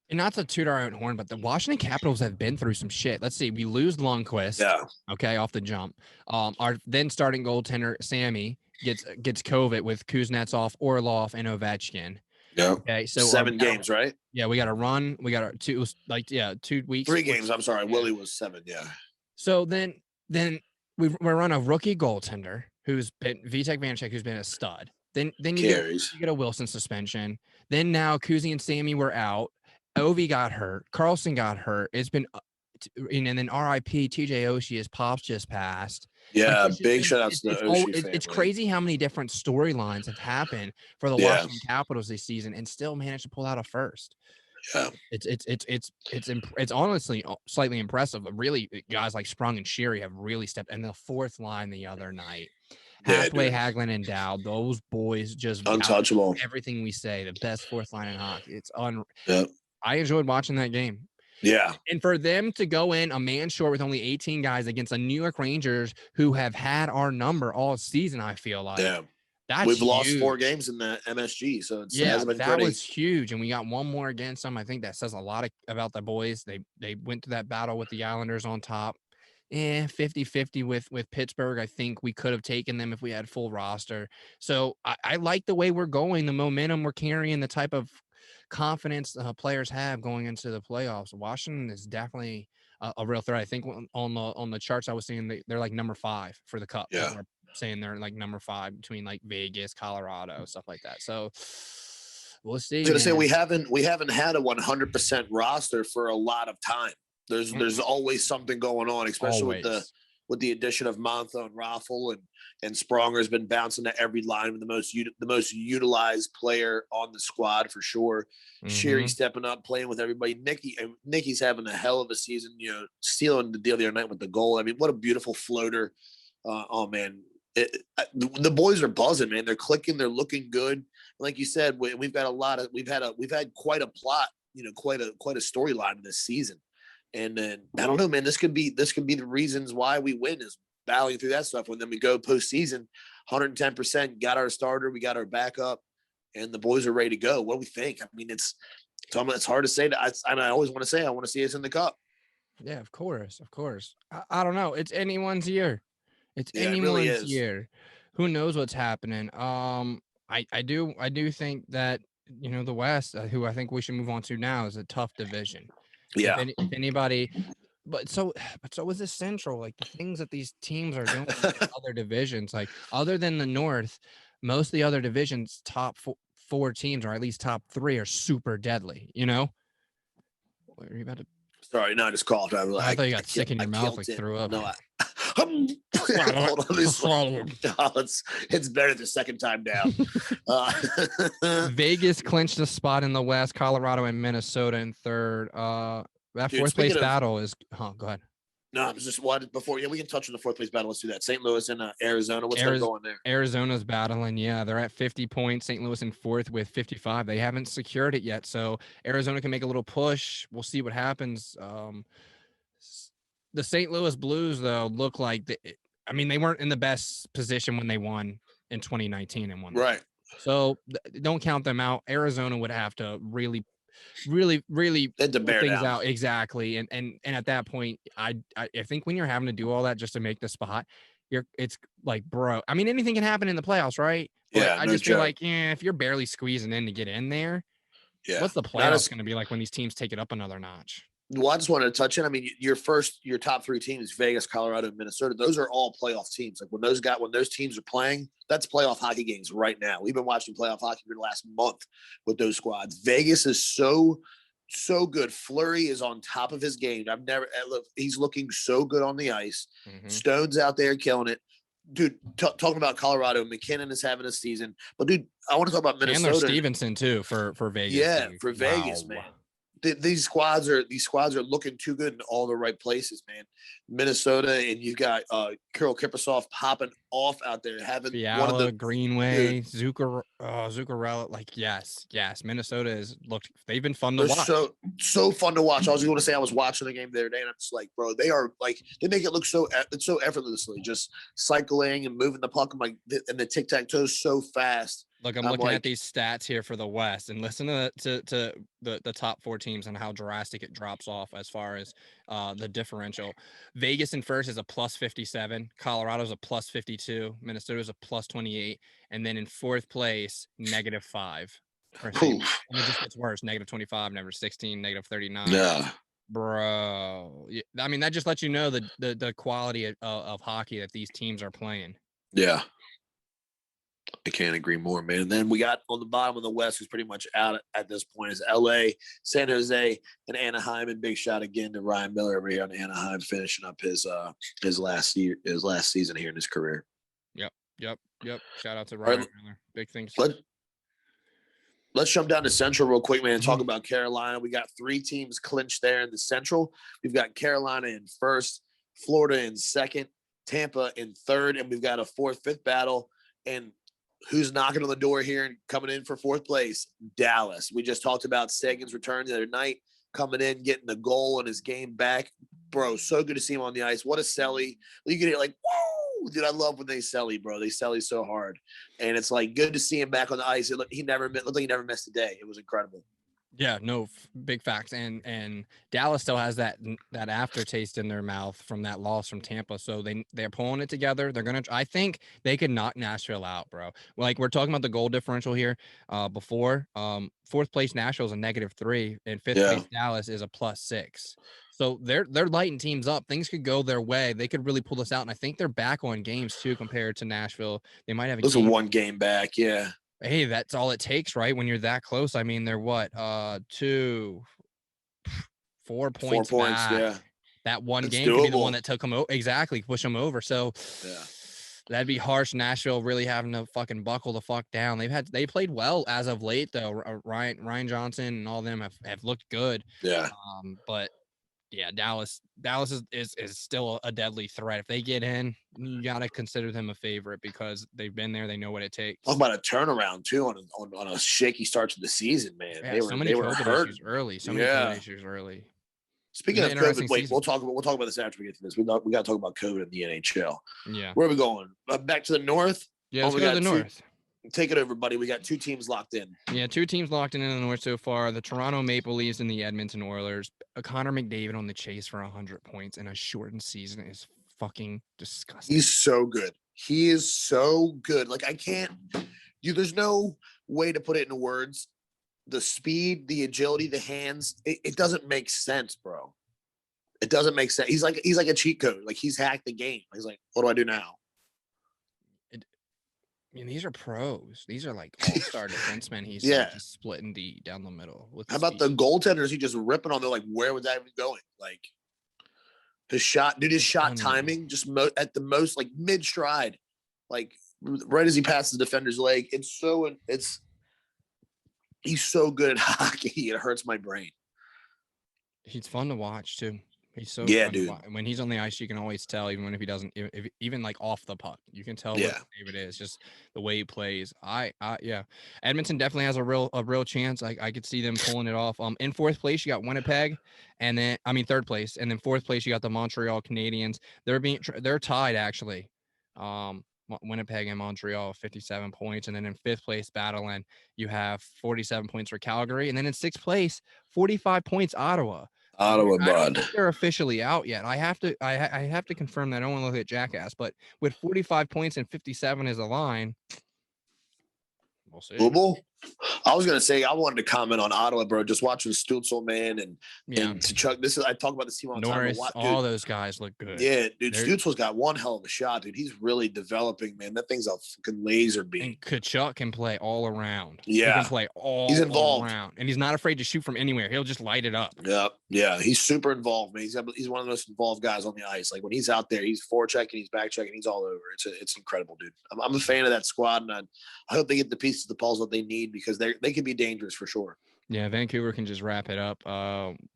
And not to toot our own horn, but the Washington Capitals have been through some shit. Let's see. We lose Lundqvist. Yeah. Okay, off the jump. Our then starting goaltender Sammy gets COVID with Kuznetsov, Orlov, and Ovechkin. Yeah. Okay, so 7 games, right? Yeah, we got to run. We got our 2 weeks. 3 games. I'm sorry, Willie was 7. Yeah. So then we run a rookie goaltender who's been Vitek Vanacek, who's been a stud. Then you get a Wilson suspension. Then now Kuzi and Sammy were out. Ovi got hurt. Carlson got hurt. It's been, and then R.I.P. TJ Oshie, his pops just passed. Yeah, big shout outs to the Oshie family. It's crazy how many different storylines have happened for the Washington Capitals this season, and still managed to pull out a first. Yeah, it's honestly slightly impressive. But really, guys like Sprung and Sherry have really stepped. And the fourth line the other night, Hathaway, Hagelin, and Dowd, those boys just untouchable. Everything we say, the best fourth line in hockey. It's Yeah. I enjoyed watching that game. Yeah. And for them to go in a man short with only 18 guys against the New York Rangers, who have had our number all season, I feel like. Yeah. That's We've lost huge. 4 games in the MSG, so it hasn't been that pretty. was huge, and we got one more against them. I think that says a lot about the boys. They went to that battle with the Islanders on top. 50-50 with Pittsburgh. I think we could have taken them if we had full roster. So I like the way we're going, the momentum we're carrying, the type of confidence players have going into the playoffs. Washington is definitely a real threat. I think on the charts I was seeing, they're like number 5 for the Cup. Yeah. We're saying they're like number 5 between like Vegas, Colorado, stuff like that. So we'll see. I was gonna say we haven't had a 100% roster for a lot of time. There's always something going on, especially with the addition of Monta and Raffle, and Spronger has been bouncing to every line with the most utilized player on the squad for sure. Mm-hmm. Sherry stepping up, playing with everybody. Nikki's having a hell of a season, stealing the deal the other night with the goal. I mean, what a beautiful floater. Oh man. The boys are buzzing, man. They're clicking. They're looking good. Like you said, we've had quite a plot, quite a storyline this season. And then I don't know, man. This could be the reasons why we win, is battling through that stuff. When then we go postseason, 110%, got our starter, we got our backup, and the boys are ready to go. What do we think? I mean, it's hard to say. I always want to say I want to see us in the cup. Yeah, of course. I don't know. It's anyone's year. It's anyone's year. Who knows what's happening? I do think that the West, who I think we should move on to now, is a tough division. Yeah. If anybody, but so is the Central. Like the things that these teams are doing in other divisions, like other than the North, most of the other divisions, top 4 teams, or at least top 3, are super deadly. What are you about to? Sorry, no, I just coughed. I thought you got sick in your mouth, like threw up. No, hold on. It's better the second time down. Vegas clinched a spot in the West. Colorado and Minnesota in third. That fourth place battle is. Go ahead. No, it was just before. We can touch on the fourth place battle. Let's do that. St. Louis and Arizona. What's going on there? Arizona's battling. Yeah, they're at 50 points. St. Louis in 4th with 55. They haven't secured it yet, so Arizona can make a little push. We'll see what happens. The St. Louis Blues, though, look like they weren't in the best position when they won in 2019 and won. Right. So don't count them out. Arizona would have to really really bear things down. out. Exactly. And at that point, I think when you're having to do all that just to make the spot, it's like, bro, I mean, anything can happen in the playoffs, right? But yeah, I just feel like, if you're barely squeezing in to get in there, what's the playoffs going to be like when these teams take it up another notch? Well, I just wanted to touch in. I mean, your top 3 teams, Vegas, Colorado, and Minnesota, those are all playoff teams. Like when those teams are playing, that's playoff hockey games right now. We've been watching playoff hockey for the last month with those squads. Vegas is so good. Fleury is on top of his game. He's looking so good on the ice. Mm-hmm. Stone's out there killing it. Dude, talking about Colorado, McKinnon is having a season. But, dude, I want to talk about Minnesota. Chandler Stevenson, too, for Vegas. Yeah, for Vegas, man. These squads are looking too good in all the right places, man. Minnesota, and you've got Kirill Kaprizov popping off out there, having Fiala, one of the Greenway, Zuccarello. Like, yes. Minnesota they've been fun to watch. So fun to watch. I was going to say I was watching the game the other day, and I'm just like, bro, they are like, they make it look so effortlessly, just cycling and moving the puck. I'm like, and the tic tac toe so fast. Look, I'm looking at these stats here for the West, and listen to the top 4 teams and how drastic it drops off as far as the differential. Vegas in first is a +57, Colorado's a +52, Minnesota's a +28, and then in fourth place, -5. And it just gets worse: -25, -16, -39. Yeah, bro. I mean, that just lets you know the quality of hockey that these teams are playing. Yeah. I can't agree more, man. And then we got on the bottom of the West, who's pretty much out at this point, is LA, San Jose, and Anaheim. And big shout again to Ryan Miller over here on Anaheim, finishing up his last season here in his career. Yep. Shout out to Ryan Miller. Big things. Let's jump down to Central real quick, man, and talk about Carolina. We got 3 teams clinched there in the Central. We've got Carolina in first, Florida in second, Tampa in third, and we've got a 4th, 5th battle. And who's knocking on the door here and coming in for 4th place? Dallas. We just talked about Sagan's return the other night, coming in, getting the goal and his game back. Bro, so good to see him on the ice. What a selly. You get it like, whoa, dude, I love when they selly, bro. They selly so hard. And it's like good to see him back on the ice. It looked like he never missed a day. It was incredible. Yeah, no, big facts. And Dallas still has that aftertaste in their mouth from that loss from Tampa. So they're pulling it together. I think they could knock Nashville out, bro. Like we're talking about the goal differential here before. 4th place Nashville is a -3 and 5th place Dallas is a +6. So they're lighting teams up. Things could go their way. They could really pull this out. And I think they're back on games too compared to Nashville. They might have one game back, yeah. Hey, that's all it takes, right? When you're that close. I mean, they're what? 4 points back. Yeah. That one game could be the one that took them over. Exactly, push them over. So yeah, that'd be harsh. Nashville really having to fucking buckle the fuck down. They played well as of late though. Ryan Johnson and all them have looked good. Yeah. But yeah, Dallas is still a deadly threat. If they get in, you gotta consider them a favorite because they've been there. They know what it takes. Talk about a turnaround too on a shaky start to the season, man. Yeah, they were hurt early. So many COVID issues early. Speaking of COVID, wait, we'll talk about this after we get to this. We got to talk about COVID in the NHL. Yeah, where are we going? Back to the north. Yeah, let's go to the north. Take it over, buddy. We got 2 teams locked in. Yeah, 2 teams locked in the North so far. The Toronto Maple Leafs and the Edmonton Oilers. Connor McDavid on the chase for 100 points in a shortened season is fucking disgusting. He's so good. He is so good. Like, there's no way to put it into words. The speed, the agility, the hands, it doesn't make sense, bro. It doesn't make sense. He's like a cheat code. Like, he's hacked the game. He's like, what do I do now? I mean, these are pros. These are like all-star defensemen. He's just splitting down the middle. How about the goaltenders? He just ripping on. They're like, where was that even going? Like his shot timing just at the most like mid stride, like right as he passes the defender's leg. He's so good at hockey. It hurts my brain. He's fun to watch too. He's so dude. When he's on the ice, you can always tell, even if he doesn't, even like off the puck, you can tell what David is, just the way he plays. Edmonton definitely has a real chance. I could see them pulling it off. In 4th place, you got Winnipeg, and then 3rd place, and then 4th place, you got the Montreal Canadiens. They're tied actually. Winnipeg and Montreal, 57 points. And then in 5th place, battling, you have 47 points for Calgary. And then in 6th place, 45 points, Ottawa. Ottawa, I don't think they're officially out yet. I have to confirm that. I don't want to look at Jackass, but with 45 points and 57 as a line, we'll see. Louisville? I was gonna say I wanted to comment on Ottawa, bro. Just watching Stutzel, man, and to Chuck. I talk about this team all the time. Norris, all those guys look good. Yeah, dude. Stutzel's got one hell of a shot, dude. He's really developing, man. That thing's a fucking laser beam. And Kachuk can play all around. Yeah, he can play all around, and he's not afraid to shoot from anywhere. He'll just light it up. Yeah. He's super involved, man. He's one of the most involved guys on the ice. Like when he's out there, he's forechecking, he's backchecking, he's all over. It's incredible, dude. I'm a fan of that squad, and I hope they get the pieces of the puzzle that they need because they can be dangerous for sure. Yeah, Vancouver can just wrap it up.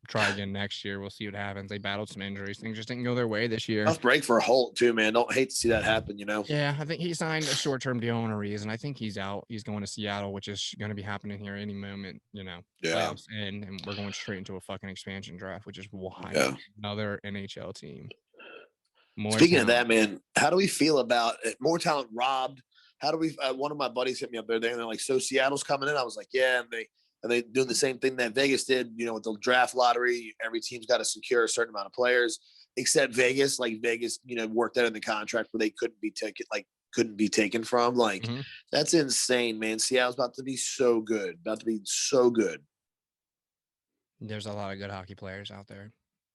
Try again next year. We'll see what happens. They battled some injuries. Things just didn't go their way this year. Tough break for Holt too, man. Don't hate to see that happen, you know. Yeah, I think he signed a short-term deal on a reason. I think he's out. He's going to Seattle, which is going to be happening here any moment, you know. Yeah. And we're going straight into a fucking expansion draft, which is wild. Yeah. Another NHL team. Speaking of that, man, how do we feel about more talent robbed? How do we? One of my buddies hit me up there. They're like, "So Seattle's coming in." I was like, "Yeah," and they doing the same thing that Vegas did. You know, with the draft lottery, every team's got to secure a certain amount of players, except Vegas. Like Vegas, you know, worked out in the contract where they couldn't be taken from. Like that's insane, man. Seattle's about to be so good. There's a lot of good hockey players out there.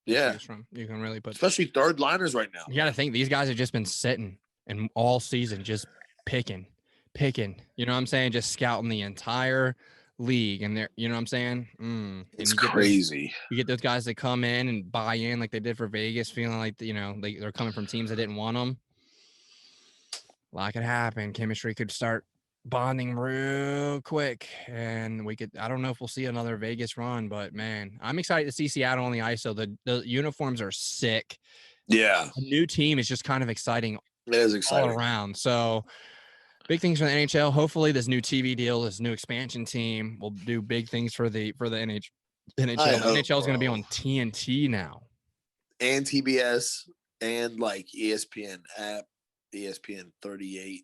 Yeah, you can really put, especially third liners right now. You got to think these guys have just been sitting and all season just picking. You know what I'm saying? Just scouting the entire league, and they're, you know what I'm saying? It's crazy. You get those guys that come in and buy in like they did for Vegas, feeling like, you know, they're coming from teams that didn't want them. A lot could happen. Chemistry could start bonding real quick, and I don't know if we'll see another Vegas run, but man, I'm excited to see Seattle on the ice. So the uniforms are sick. Yeah, a new team is just kind of exciting. It is exciting all around. So big things for the NHL. Hopefully this new TV deal, this new expansion team will do big things for the NHL. The NHL is going to be on TNT now, and TBS, and like ESPN app, ESPN 38,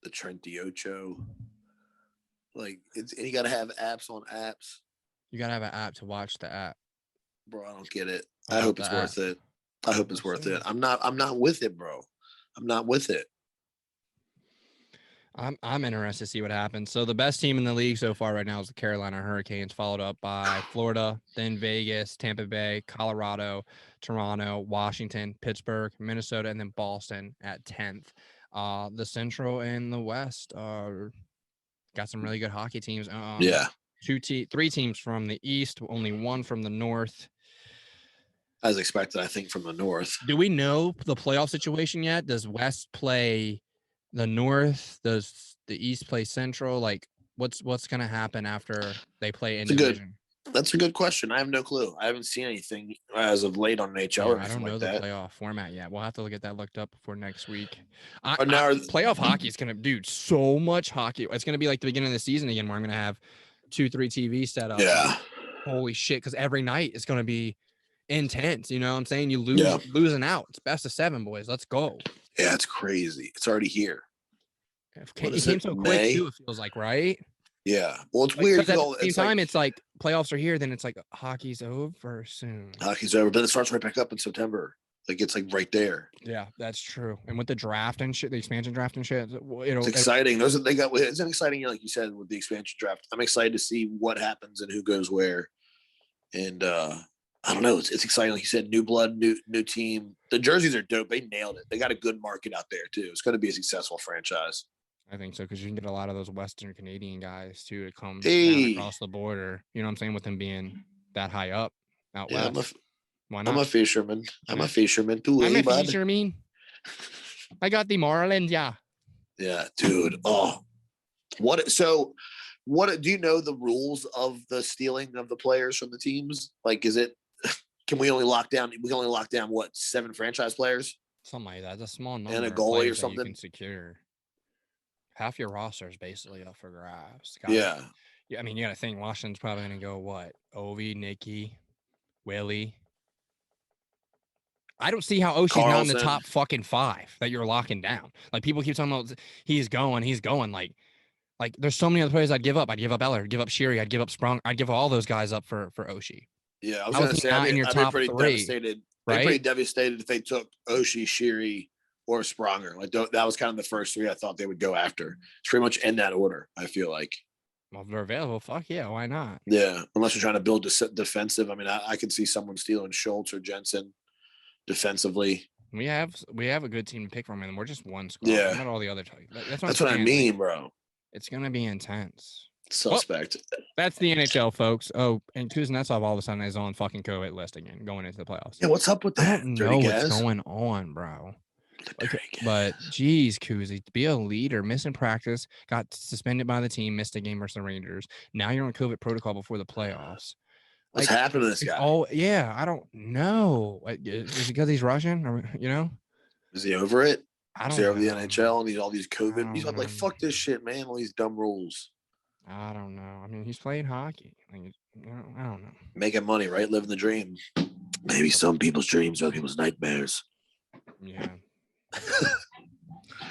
the Trenti Ocho. Like and you got to have apps on apps. You got to have an app to watch the app. Bro, I don't get it. I hope it's worth it. I hope it's worth it. I'm not with it, bro. I'm not with it. I'm interested to see what happens. So the best team in the league so far right now is the Carolina Hurricanes, followed up by Florida, then Vegas, Tampa Bay, Colorado, Toronto, Washington, Pittsburgh, Minnesota, and then Boston at 10th. The Central and the West got some really good hockey teams. Yeah. 3 teams from the East, only 1 from the North. As expected, I think, from the North. Do we know the playoff situation yet? Does West play the North? Does the East play Central? Like, what's going to happen after they play in division? That's a good question. I have no clue. I haven't seen anything as of late on NHL or anything like that. I don't know the playoff format yet. We'll have to get that looked up before next week. Playoff hockey is going to, so much hockey. It's going to be like the beginning of the season again, where I'm going to have 2-3 TVs set up. Yeah. Holy shit. Because every night it's going to be intense. You know what I'm saying? You losing out. It's best of 7, boys. Let's go. Yeah, it's crazy. It's already here. It came so quick too, it feels like, right? Yeah. Well, it's weird. At the same time, it's like playoffs are here, then it's like hockey's over soon. Hockey's over, but it starts right back up in September. Like it's like right there. Yeah, that's true. And with the draft and shit, the expansion draft and shit, it's exciting. It's exciting, like you said, with the expansion draft. I'm excited to see what happens and who goes where. And I don't know. It's exciting. Like you said, new blood, new team. The jerseys are dope. They nailed it. They got a good market out there too. It's going to be a successful franchise. I think so, because you can get a lot of those Western Canadian guys too to come across the border. You know what I'm saying? With them being that high up out west. Why not? I'm a fisherman. I'm a fisherman too. I'm a fisherman. I got the Marlins, yeah. Yeah, dude. Oh, so what do you know the rules of the stealing of the players from the teams? Like, can we only lock down? We can only lock down what, 7 franchise players? Something like that. That's a small number. And a goalie or something. You can secure. Half your roster is basically up for grabs. Yeah. I mean, you got to think Washington's probably going to go what? Ovi, Nicky, Willie. I don't see how Oshie's not in the top fucking 5 that you're locking down. Like people keep talking about he's going. Like there's so many other players I'd give up. I'd give up Eller, give up Sheary, I'd give up Sprung, I'd give all those guys up for Oshie. Yeah, I was gonna say I'd be pretty devastated. Right? I'd be pretty devastated if they took Oshie, Sheary, or Spronger. Like that was kind of the first 3 I thought they would go after. It's pretty much in that order. I feel like. Well, if they're available, fuck yeah, why not? Yeah, unless you're trying to build defensive. I mean, I could see someone stealing Schultz or Jensen defensively. We have a good team to pick from, and we're just one squad. Yeah, not all the other. That's what I mean, bro. It's gonna be intense. Suspect. Well, that's the NHL, folks. Oh, and Kuznetsov all of a sudden is on fucking COVID list again, going into the playoffs. Yeah, what's up with that? I don't know what's going on, bro. But geez, Kuzi, to be a leader, missing practice, got suspended by the team, missed a game versus the Rangers. Now you're on COVID protocol before the playoffs. What's happened to this guy? Oh yeah, I don't know. Is it because he's Russian, or Is he over it? Is he over the NHL and he's all these COVID? He's like, fuck this shit, man. All these dumb rules. I don't know. I mean, he's playing hockey. Like, I don't know. Making money, right? Living the dream. Maybe some people's dreams, other people's nightmares. Yeah.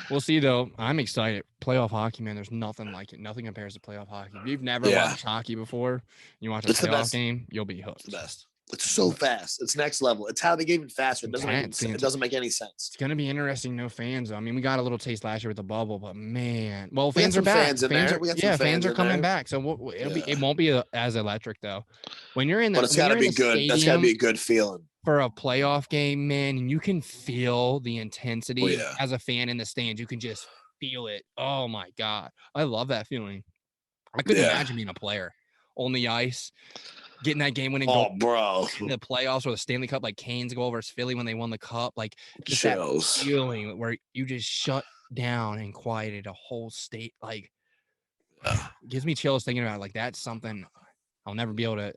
We'll see, though. I'm excited. Playoff hockey, man. There's nothing like it. Nothing compares to playoff hockey. If you've never watched hockey before, you watch a playoff game, you'll be hooked. It's the best. It's so fast. It's next level. It's how they get even faster. It doesn't make any sense. It's gonna be interesting. No fans. I mean, we got a little taste last year with the bubble, but man, well, fans are back. Fans are coming back. So it won't be as electric though. When you're in the, but it's gotta be good. That's gotta be a good feeling for a playoff game, man. And you can feel the intensity as a fan in the stands. You can just feel it. Oh my god, I love that feeling. I couldn't imagine being a player on the ice. Getting that game winning goal, bro, in the playoffs or the Stanley Cup, like Canes goal versus Philly when they won the cup, like just that feeling where you just shut down and quieted a whole state, like gives me chills thinking about it. Like that's something I'll never be able to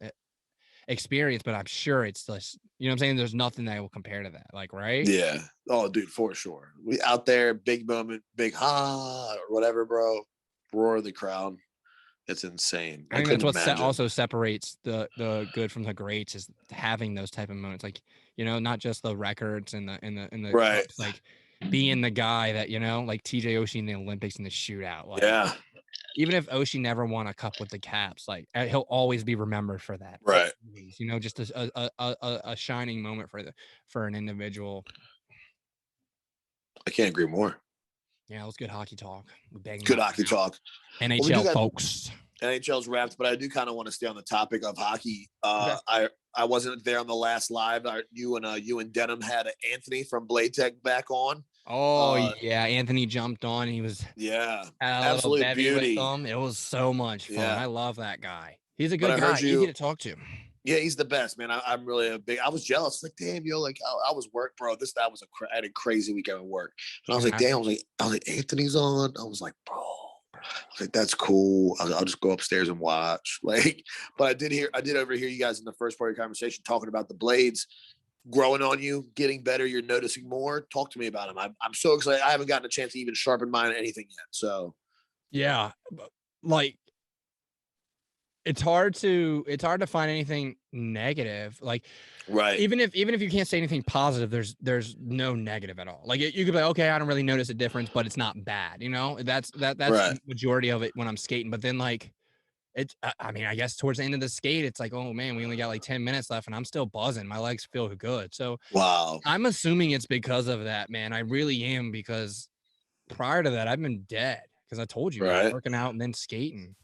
experience, but I'm sure it's just, you know what I'm saying? There's nothing that will compare to that, like, right? Yeah. Oh, dude, for sure. We out there, big moment, big or whatever, bro. Roar of the crowd. It's insane. I think that's what also separates the good from the greats is having those type of moments, like, you know, not just the records and the right, cups, like being the guy that, you know, like TJ Oshie in the Olympics in the shootout. Like, even if Oshie never won a cup with the Caps, like he'll always be remembered for that. Right. You know, just a shining moment for an individual. I can't agree more. Yeah, it was good hockey talk. Good hockey talk. NHL, folks. NHL's wrapped, but I do kind of want to stay on the topic of hockey. I wasn't there on the last live. You and Denham had Anthony from Blade Tech back on. Oh yeah, Anthony jumped on. He was absolute beauty. With them. It was so much fun. I love that guy. He's a good guy. Easy to talk to. Yeah, he's the best, man. I'm really I was jealous. Like, damn, like I was work, bro. I had a crazy weekend at work. And I was like, damn, I was like, Anthony's on. I was like, bro. I was like, that's cool. I'll just go upstairs and watch. Like, but I did overhear you guys in the first part of your conversation talking about the blades growing on you, getting better. You're noticing more. Talk to me about them. I'm so excited. I haven't gotten a chance to even sharpen mine or anything yet. So, yeah, like. It's hard to find anything negative. Like, right. Even if you can't say anything positive, there's no negative at all. Like you could be like, okay, I don't really notice a difference, but it's not bad. You know, that's right. The majority of it when I'm skating. But then like I mean, I guess towards the end of the skate, it's like, oh man, we only got like 10 minutes left and I'm still buzzing. My legs feel good. So wow. I'm assuming it's because of that, man. I really am, because prior to that, I've been dead because I told you, right. Working out and then skating.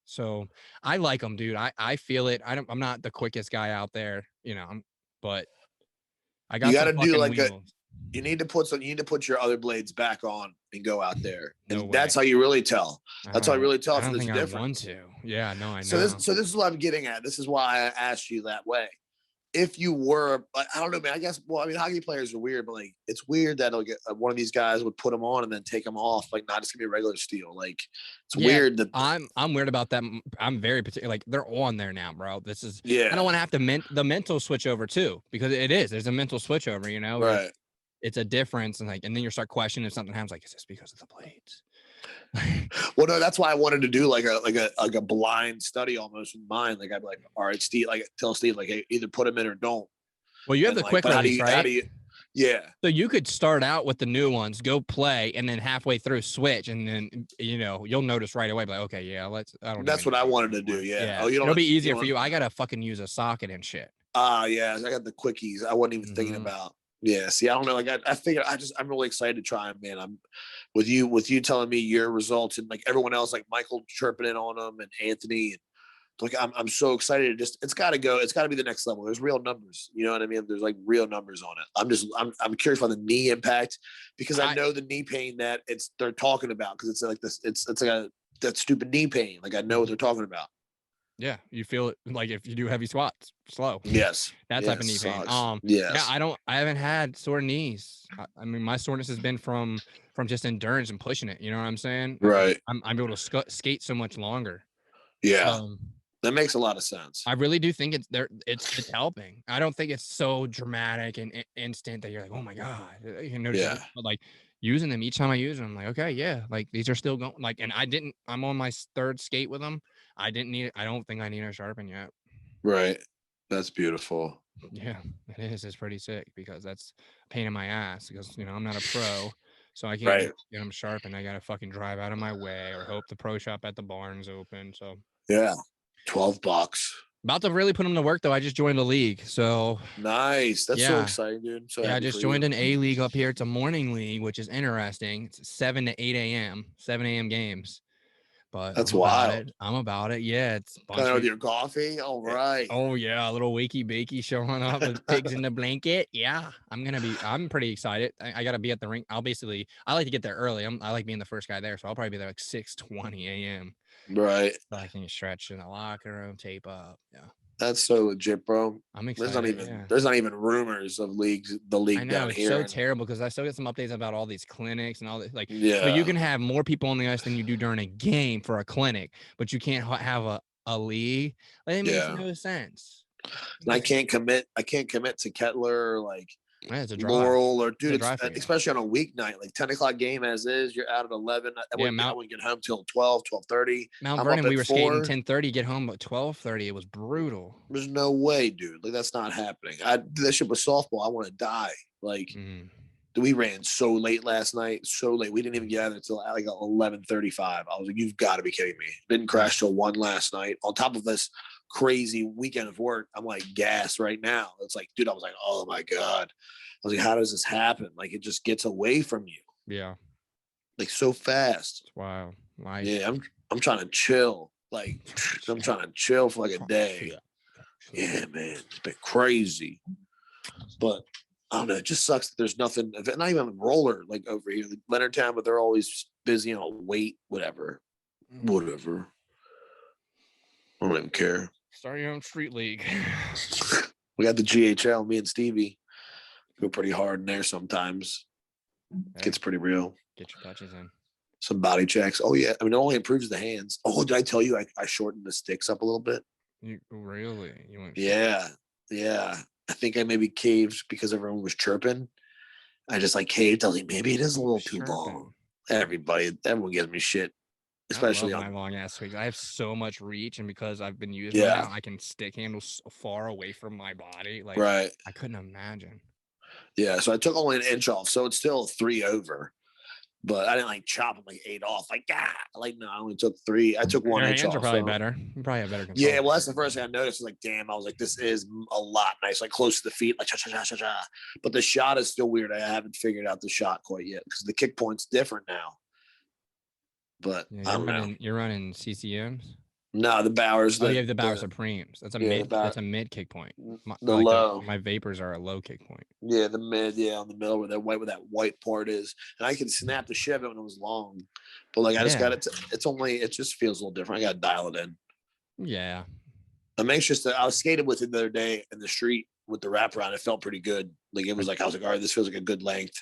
So I like them, dude. I feel it. I'm not the quickest guy out there, you know, but I got. You got to do like you need to put your other blades back on and go out there. And that's how you really tell. That's how I really tell if there's a difference. I want to. Yeah, no, I know. So this is what I'm getting at. This is why I asked you that way. If you were, I don't know, man. I guess. Well, I mean, hockey players are weird, but like, it's weird that one of these guys would put them on and then take them off. Like, not just gonna be a regular steal. Like, it's weird that I'm weird about that. I'm very particular. Like, they're on there now, bro. This is. Yeah. I don't want to have to the mental switch over too, because it is. There's a mental switch over. You know. Right. It's a difference, and then you start questioning if something happens. Like, is this because of the blades? Well, no, that's why I wanted to do like a blind study almost with mine. Like, I'd be like, all right, Steve, like tell Steve, like, hey, either put him in or don't. Well, you have the quick release, right? Yeah. So you could start out with the new ones, go play, and then halfway through switch, and then you'll notice right away, like, okay, yeah, That's what I wanted to do. Yeah. Oh, it'll be easier for you. I gotta fucking use a socket and shit. Yeah, I got the quickies. I wasn't even thinking about. Yeah, see, I don't know. Like, I figured I'm really excited to try them, man. I'm with you telling me your results and like everyone else, like Michael chirping in on them and Anthony. And like, I'm so excited. It's got to go. It's got to be the next level. There's real numbers. You know what I mean? There's like real numbers on it. I'm curious about the knee impact because I know the knee pain that they're talking about because it's like this. It's like that stupid knee pain. Like I know what they're talking about. Yeah, you feel it like if you do heavy squats, slow. Yes, that type of knee pain. Yes. Yeah, I haven't had sore knees. I mean, my soreness has been from just endurance and pushing it. You know what I'm saying? Right. I'm able to skate so much longer. Yeah, that makes a lot of sense. I really do think it's helping. I don't think it's so dramatic and instant that you're like, oh my god, you know. Yeah. But like using them each time I use them, I'm like, okay, yeah, like these are still going. Like, and I'm on my third skate with them. I don't think I need a sharpen yet. Right. That's beautiful. Yeah, it is. It's pretty sick because that's a pain in my ass because, I'm not a pro. So I can't get them sharpened. I got to fucking drive out of my way or hope the pro shop at the barn's open. So yeah, $12. About to really put them to work though. I just joined the league. So nice. That's so exciting, dude. So I just joined an A league up here. It's a morning league, which is interesting. It's 7 to 8 a.m., 7 a.m. games. But that's wild. I'm about it. Yeah, it's kind of with your coffee. All right. Oh yeah, a little wakey bakey showing up with pigs in the blanket. Yeah, I'm pretty excited. I gotta be at the rink. I like to get there early. I like being the first guy there, so I'll probably be there like 6:20 a.m. Right. So I can stretch in the locker room, tape up. Yeah. That's so legit, bro. I'm excited. There's not even rumors of the league I know, down it's here. so terrible because I still get some updates about all these clinics and all this. Like, yeah. So you can have more people on the ice than you do during a game for a clinic, but you can't have a league. Like, it makes no sense. And I can't commit to Kettler or like Laurel or dude, especially on a weeknight, like 10 o'clock game as is, you're out at 11. I wouldn't get home till 12:30. Mount Vernon, we were skating 10:30, get home at 12:30. It was brutal. There's no way, dude. Like that's not happening. That shit was softball. I want to die. Like we ran so late last night, so late. We didn't even get out until like 11:35. I was like, you've got to be kidding me. Didn't crash till 1 last night. On top of this crazy weekend of work, I'm like gassed right now. It's like, dude, I was like, oh my God. I was like, how does this happen? Like it just gets away from you. Yeah. Like so fast. Wow. Yeah, I'm trying to chill. Like I'm trying to chill for like a day. Yeah, man. It's been crazy. But I don't know. It just sucks that there's nothing, not even roller like over here, like Leonardtown, but they're always busy on weight, whatever. Whatever. I don't even care. Start your own street league. We got the GHL, me and Stevie go pretty hard in there sometimes. Okay. Gets pretty real. Get your touches in. Some body checks. Oh, yeah. I mean, it only improves the hands. Oh, did I tell you I shortened the sticks up a little bit? Really? You went yeah. I think I maybe caved because everyone was chirping. I just like caved. I was like, maybe it is a little too long. Everyone gives me shit. Especially on my long ass swings. I have so much reach, and because I've been using it now, I can stick handle so far away from my body. Like, I couldn't imagine. Yeah, so I took only an inch off, so it's still 3 over. But I didn't like chop them like 8 off. Like, no, I only took 3. I took 1 inch off. Your hands are probably better. You probably have better control. Yeah, well, that's the first thing I noticed. Was like, damn, I was like, this is a lot nice, like close to the feet, like cha cha cha cha cha. But the shot is still weird. I haven't figured out the shot quite yet because the kick point's different now. But you're running CCMs? No, the Bowers. You have the Bauer Supremes. That's a mid. That's a mid kick point. Low. My Vapors are a low kick point. Yeah, the mid. Yeah, on the middle where that white part is, and I can snap the shit when it was long, but like I just got it. It just feels a little different. I got to dial it in. Yeah. I'm anxious I was skated with it the other day in the street with the wraparound. It felt pretty good. Like it was like I was like, all right, this feels like a good length.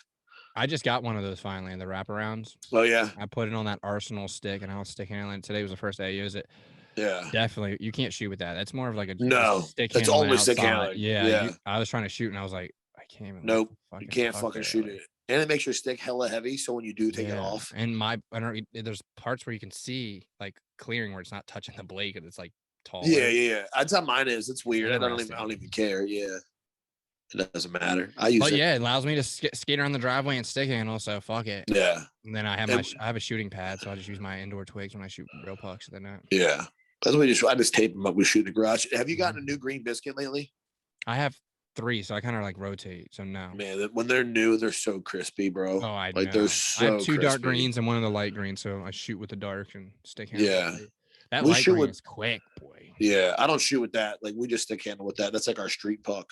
I just got one of those finally in the wraparounds. Oh yeah. I put it on that Arsenal stick, and I was stick handling. Today was the first day I used it. Yeah, definitely. You can't shoot with that. That's more of like a stick. It's only stick handling. Yeah. I was trying to shoot, and I was like, I can't even. Nope, you can't fucking shoot it. And it makes your stick hella heavy, so when you do take it off, and there's parts where you can see like clearing where it's not touching the blade because it's like tall. Yeah. That's how mine is. It's weird. I don't even care. Yeah. It doesn't matter. I use it. Yeah, it allows me to skate around the driveway and stick handle. So fuck it. Yeah. And then I have I have a shooting pad, so I just use my indoor twigs when I shoot real pucks. Then yeah, that's what I just tape them up. We shoot in the garage. Have you gotten a new green biscuit lately? I have 3, so I kind of like rotate. So no. Man, when they're new, they're so crispy, bro. Oh, I like know. They're so. I have 2 crispy. dark greens and one of the light greens, so I shoot with the dark and stick handle. Yeah. That light green is quick, boy. Yeah, I don't shoot with that. Like we just stick handle with that. That's like our street puck.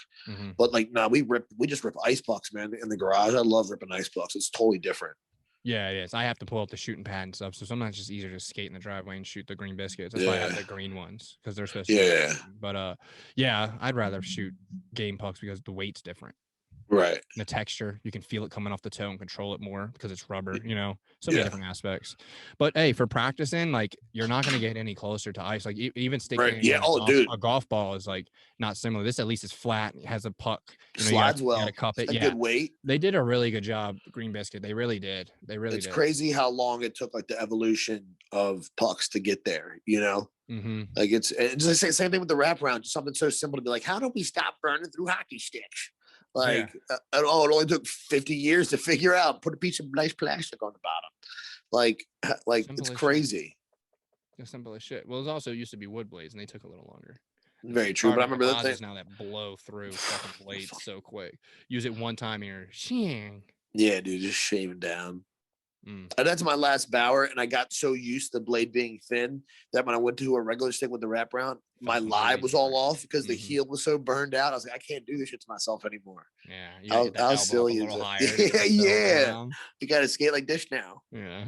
But like, we just rip ice pucks, man, in the garage. I love ripping ice pucks. It's totally different. Yeah, it is. I have to pull up the shooting pad and stuff, so sometimes it's just easier to skate in the driveway and shoot the green biscuits. That's why I have the green ones, because they're supposed to. Yeah. But yeah, I'd rather shoot game pucks because the weight's different. Right. The texture, you can feel it coming off the toe and control it more because it's rubber, so many different aspects. But hey, for practicing, like, you're not going to get any closer to ice. Like even sticking a golf ball is like not similar. This at least is flat. It has a puck. Slides well. You gotta cup it. Good weight. They did a really good job, Green Biscuit. They really did. It's crazy how long it took, like the evolution of pucks to get there, Like it's just the same thing with the wraparound. Something so simple to be like, how do we stop burning through hockey sticks? Like, it only took 50 years to figure out. Put a piece of nice plastic on the bottom. Like it's crazy. It's simple as shit. Well, it also used to be wood blades, and they took a little longer. Very true. But I remember that thing now that blow through fucking blades so quick. Use it one time, and you're shing. Yeah, dude, just shaving down. And that's my last Bauer, and I got so used to the blade being thin that when I went to a regular stick with the wraparound, my live was all off because the heel was so burned out. I was like, I can't do this shit to myself anymore. Yeah, I'll still use it. Yeah. You got to skate like this now. Yeah,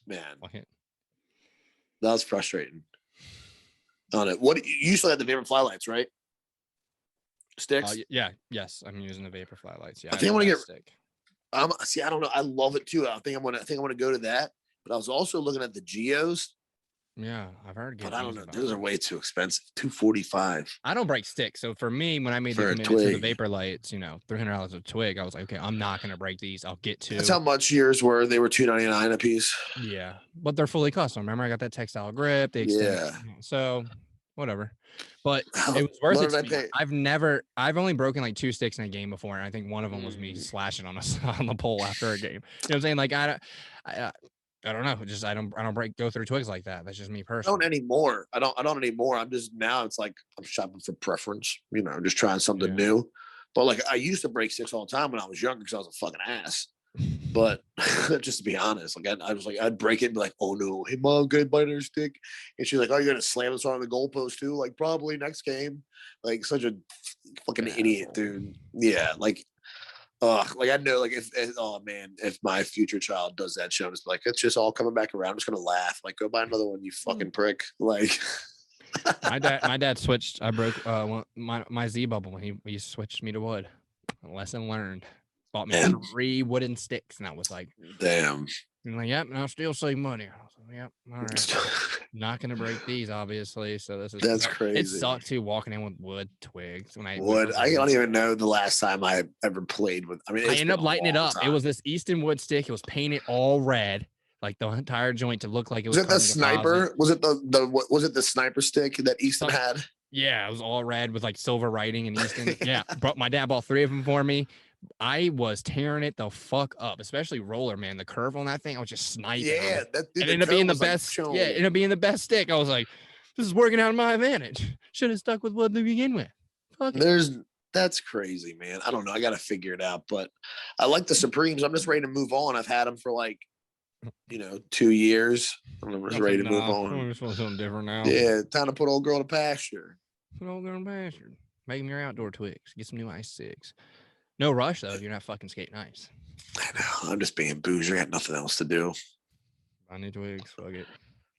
man, that was frustrating. On it, what you still had the Vapor Flylights, right? Sticks. Yes, I'm using the Vapor Flylights. Yeah, I think I want to get. See, I don't know. I love it too. I think I'm gonna go to that. But I was also looking at the Geos. Yeah, I've heard. But I don't know. Those are way too expensive. $245. I don't break sticks, so for me, when I made the commitment to the Vapor Lights, $300 a twig, I was like, okay, I'm not gonna break these. I'll get to. That's how much yours were. They were $299 a piece. Yeah, but they're fully custom. Remember, I got that textile grip. So whatever. But it was worth it. I've only broken like 2 sticks in a game before, and I think one of them was me slashing on the pole after a game. You know what I'm saying? Like I don't know. Just I don't go through twigs like that. That's just me personally. I don't anymore. I don't anymore. I'm just now. It's like I'm shopping for preference. Just trying something new. But like I used to break sticks all the time when I was younger because I was a fucking ass. But just to be honest, like I was like, I'd break it and be like, oh no, hey mom, can I bite her stick? And she's like, oh, you're gonna slam this on the goalpost too? Like probably next game. Like such a fucking idiot, dude. Yeah, like I know, like if my future child does that shit, I'm just like, it's just all coming back around. I'm just gonna laugh. Like, go buy another one, you fucking prick. Like my dad switched. I broke my Z bubble when he switched me to wood. Lesson learned. Bought me 3 wooden sticks, and I was like, damn. And like, yep, and I'll still save money. I was like, yep, all right. Not gonna break these, obviously. So that's crazy. It sucked too, walking in with wood twigs. I don't even know the last time I ever played with. I ended up lighting it up. It was this Easton wood stick. It was painted all red, like the entire joint, to look like it was. Was it the sniper? Was it was it the sniper stick that Easton had? Yeah, it was all red with like silver writing and Easton. Yeah, my dad bought 3 of them for me. I was tearing it the fuck up, especially roller, man. The curve on that thing, I was just sniping. Yeah, it ended up being the best. It ended up being the best stick. I was like, this is working out in my advantage. Should have stuck with wood to begin with. That's crazy, man. I don't know. I got to figure it out, but I like the Supremes. I'm just ready to move on. I've had them for like, 2 years. I'm just ready to move on. I'm just something different now. Yeah, time to put old girl to pasture. Put old girl to pasture. Make them your outdoor twigs. Get some new ice sticks. No rush though. You're not fucking skating ice. I know. I'm just being bougie. I got nothing else to do. I need twigs. Fuck it.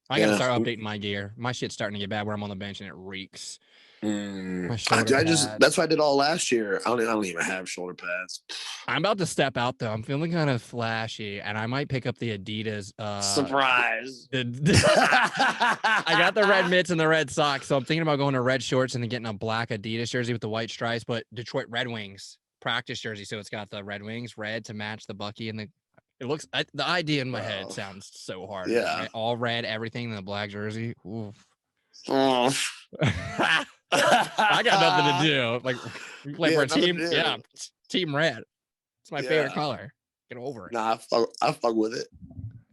I gotta start updating my gear. My shit's starting to get bad where I'm on the bench and it reeks. That's what I did all last year. I don't even have shoulder pads. I'm about to step out though. I'm feeling kind of flashy, and I might pick up the Adidas. Surprise! I got the red mitts and the red socks, so I'm thinking about going to red shorts and then getting a black Adidas jersey with the white stripes, but Detroit Red Wings practice jersey, so it's got the Red Wings red to match the Bucky, and it looks. The idea in my head sounds so hard. Yeah, all red, everything in the black jersey. Oof. Oh. I got nothing to do. Like, we play for a team. Yeah, team red. It's my favorite color. Get over it. Nah, I fuck with it.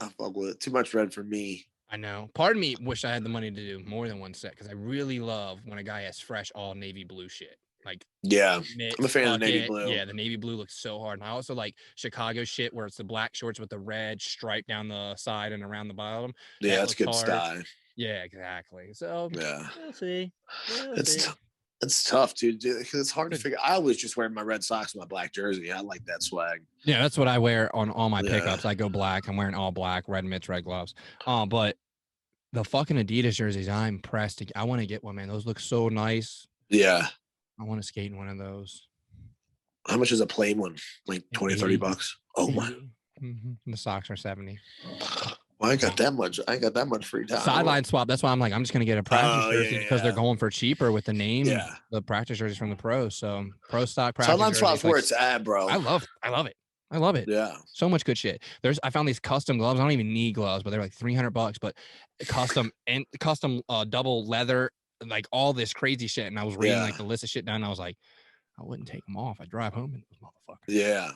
I fuck with it. Too much red for me. I know. Part of me wish I had the money to do more than one set because I really love when a guy has fresh all navy blue shit. Like, I'm a fan of the navy blue. Yeah, the navy blue looks so hard. And I also like Chicago shit where it's the black shorts with the red stripe down the side and around the bottom. Yeah, that's good style. Yeah, exactly. So we'll see. It's tough, dude, because it's hard to figure. I always just wear my red socks and my black jersey. I like that swag. Yeah, that's what I wear on all my pickups. I go black. I'm wearing all black, red mitts, red gloves. But the fucking Adidas jerseys, I'm pressed. I want to get one, man. Those look so nice. Yeah. I want to skate in one of those. How much is a plain one? Like 20, 30 bucks? Oh, my. The socks are 70. Well, I ain't got that much. I ain't got that much free time. Sideline swap. That's why I'm like, I'm just going to get a practice jersey because they're going for cheaper with the name. Yeah. The practice jerseys from the pros. So pro stock practice. Sideline swap's where it's at, bro. I love it. I love it. Yeah. So much good shit. I found these custom gloves. I don't even need gloves, but they're like $300, but custom double leather, like all this crazy shit. And I was reading like the list of shit down. And I was like, I wouldn't take them off. I drive home in those motherfuckers. Yeah.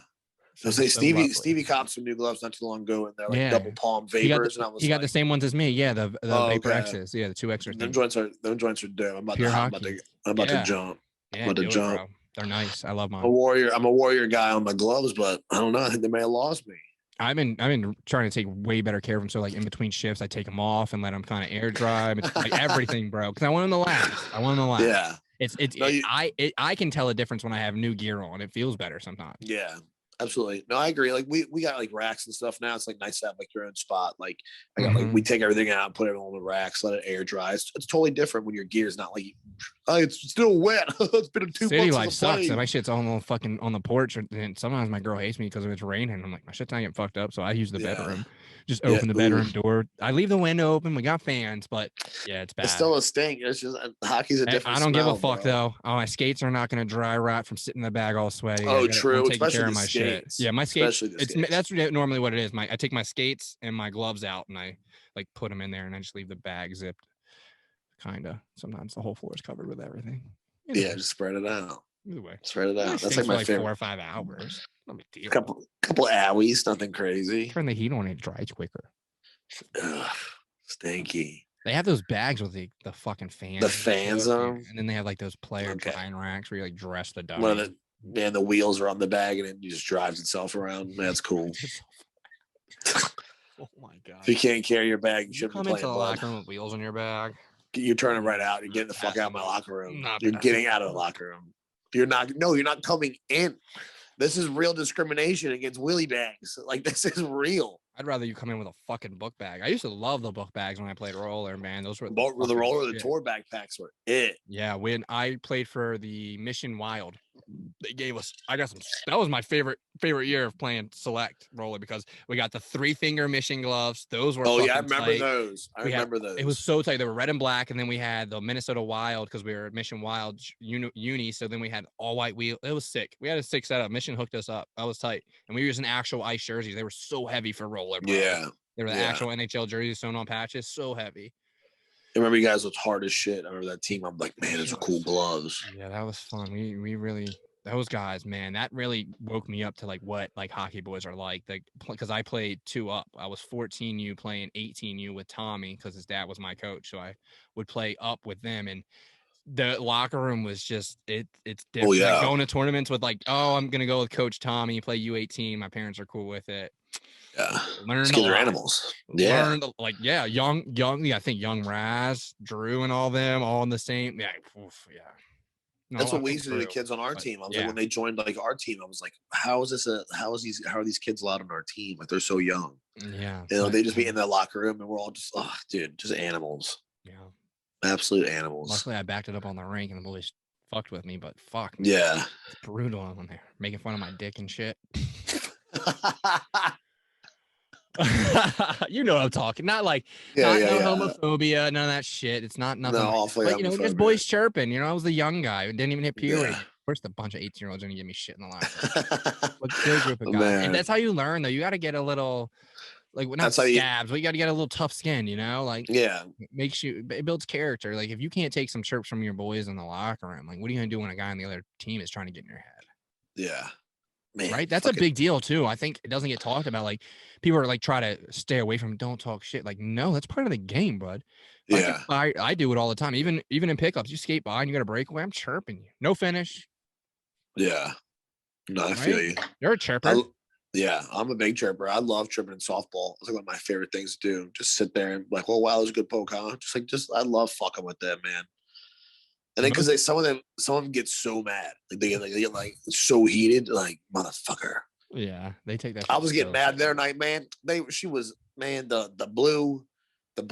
So say Stevie copped some new gloves not too long ago, and they're like double palm Vapors. He got the same ones as me. Yeah, the Vapor X's. Yeah, the 2 extra. Them joints are dope. I'm about to jump. Yeah, I'm about to jump. Bro. They're nice. I love mine. I'm a Warrior guy on my gloves, but I don't know. I think they may have lost me. I've been trying to take way better care of them. So like in between shifts, I take them off and let them kind of air dry. It's like everything, bro. Because I want them to last. Yeah. I can tell a difference when I have new gear on. It feels better sometimes. Yeah. Absolutely. No, I agree. Like we got like racks and stuff now. It's like nice to have like your own spot. Like I got like we take everything out, put it on the racks, let it air dry. It's totally different when your gear's not like it's still wet. It's been 2 months. City life sucks. And my shit's on the porch, and sometimes my girl hates me because it's raining. I'm like, my shit's not getting fucked up, so I use the bedroom. Just open the bedroom door. I leave the window open. We got fans, but yeah, it's bad. It's still a stink. It's just hockey's a different. I don't give a fuck though. Oh, my skates are not going to dry rot from sitting in the bag all sweaty. Oh, true. I'm taking care of my skates. shit. Yeah, my skates. That's normally what it is. I take my skates and my gloves out and I like put them in there and I just leave the bag zipped. Kinda. Sometimes the whole floor is covered with everything. Yeah, just spread it out. Either way, spread it out. That's like my favorite. 4 or 5 hours. No big deal. Couple hours, nothing crazy. Turn the heat on, it dries quicker. Ugh, stinky. They have those bags with the fucking fans. The fans on them. And then they have like those player drying racks where you like dress the dog. The wheels are on the bag and it just drives itself around. That's cool. Oh my god! If you can't carry your bag, you shouldn't come into the locker room with wheels on your bag. You're turning right out. You're getting the fuck out of my locker room. You're getting out of the locker room. You're not coming in. This is real discrimination against wheelie bags. Like, this is real. I'd rather you come in with a fucking book bag. I used to love the book bags when I played roller, man. Those were the roller, the tour backpacks were it. Yeah, when I played for the Mission Wild, they gave us. That was my favorite year of playing select roller because we got the 3-finger Mission gloves. Those were. Oh yeah, I remember tight. those. I remember those. It was so tight. They were red and black, and then we had the Minnesota Wild because we were at Mission Wild uni. So then we had all white wheel. It was sick. We had a sick setup. Mission hooked us up. That was tight, and we were using actual ice jerseys. They were so heavy for roller. Bro. Yeah, they were the actual NHL jerseys sewn on patches. So heavy. I remember you guys was hard as shit. I remember that team. I'm like, man, those are cool gloves. Yeah, that was fun. We really. Those guys, man, that really woke me up to like what like hockey boys are like because I played 2 up. I was 14U playing 18U with Tommy because his dad was my coach. So I would play up with them and the locker room was just it's different. Oh, yeah. Like going to tournaments with like, oh, I'm gonna go with Coach Tommy, play U18. My parents are cool with it. Yeah, kids are animals. Yeah, young. Yeah, I think young Raz, Drew, and all them all in the same. Yeah, yeah. No, that's what we used to do to kids on our team. I was like, when they joined like our team, I was like, how are these kids allowed on our team? Like they're so young. Yeah. They just be in that locker room and we're all just, just animals. Yeah. Absolute animals. Luckily I backed it up on the rink and the boys fucked with me, but fuck. Man. Yeah. It's brutal on there. Making fun of my dick and shit. You know what I'm talking. Not like homophobia, none of that shit. It's not nothing. No, but, just boys chirping. I was the young guy who didn't even hit puberty. Yeah. Of course, the bunch of 18-year-olds are gonna give me shit in the line. But good group of guys. And that's how you learn, though. You got to get a little Like, well, not scabs, but you got to get a little tough skin, you know? Like, yeah, it builds character. Like, if you can't take some chirps from your boys in the locker room, like, what are you going to do when a guy on the other team is trying to get in your head? Yeah. Man, right. That's a big deal, too. I think it doesn't get talked about. Like, people are like, try to stay away from, don't talk shit. Like, no, that's part of the game, bud. Yeah. I do it all the time. Even in pickups, you skate by and you got a breakaway, I'm chirping you. No finish. Yeah. No, I feel you. You're a chirper. Yeah, I'm a big chirper. I love chirping in softball. It's like one of my favorite things to do. Just sit there and like, oh wow, that was a good poke, huh? I love fucking with them, man. And then because some of them get so mad, like they get like so heated, like motherfucker. Yeah, they take that. I was getting mad there night, man. The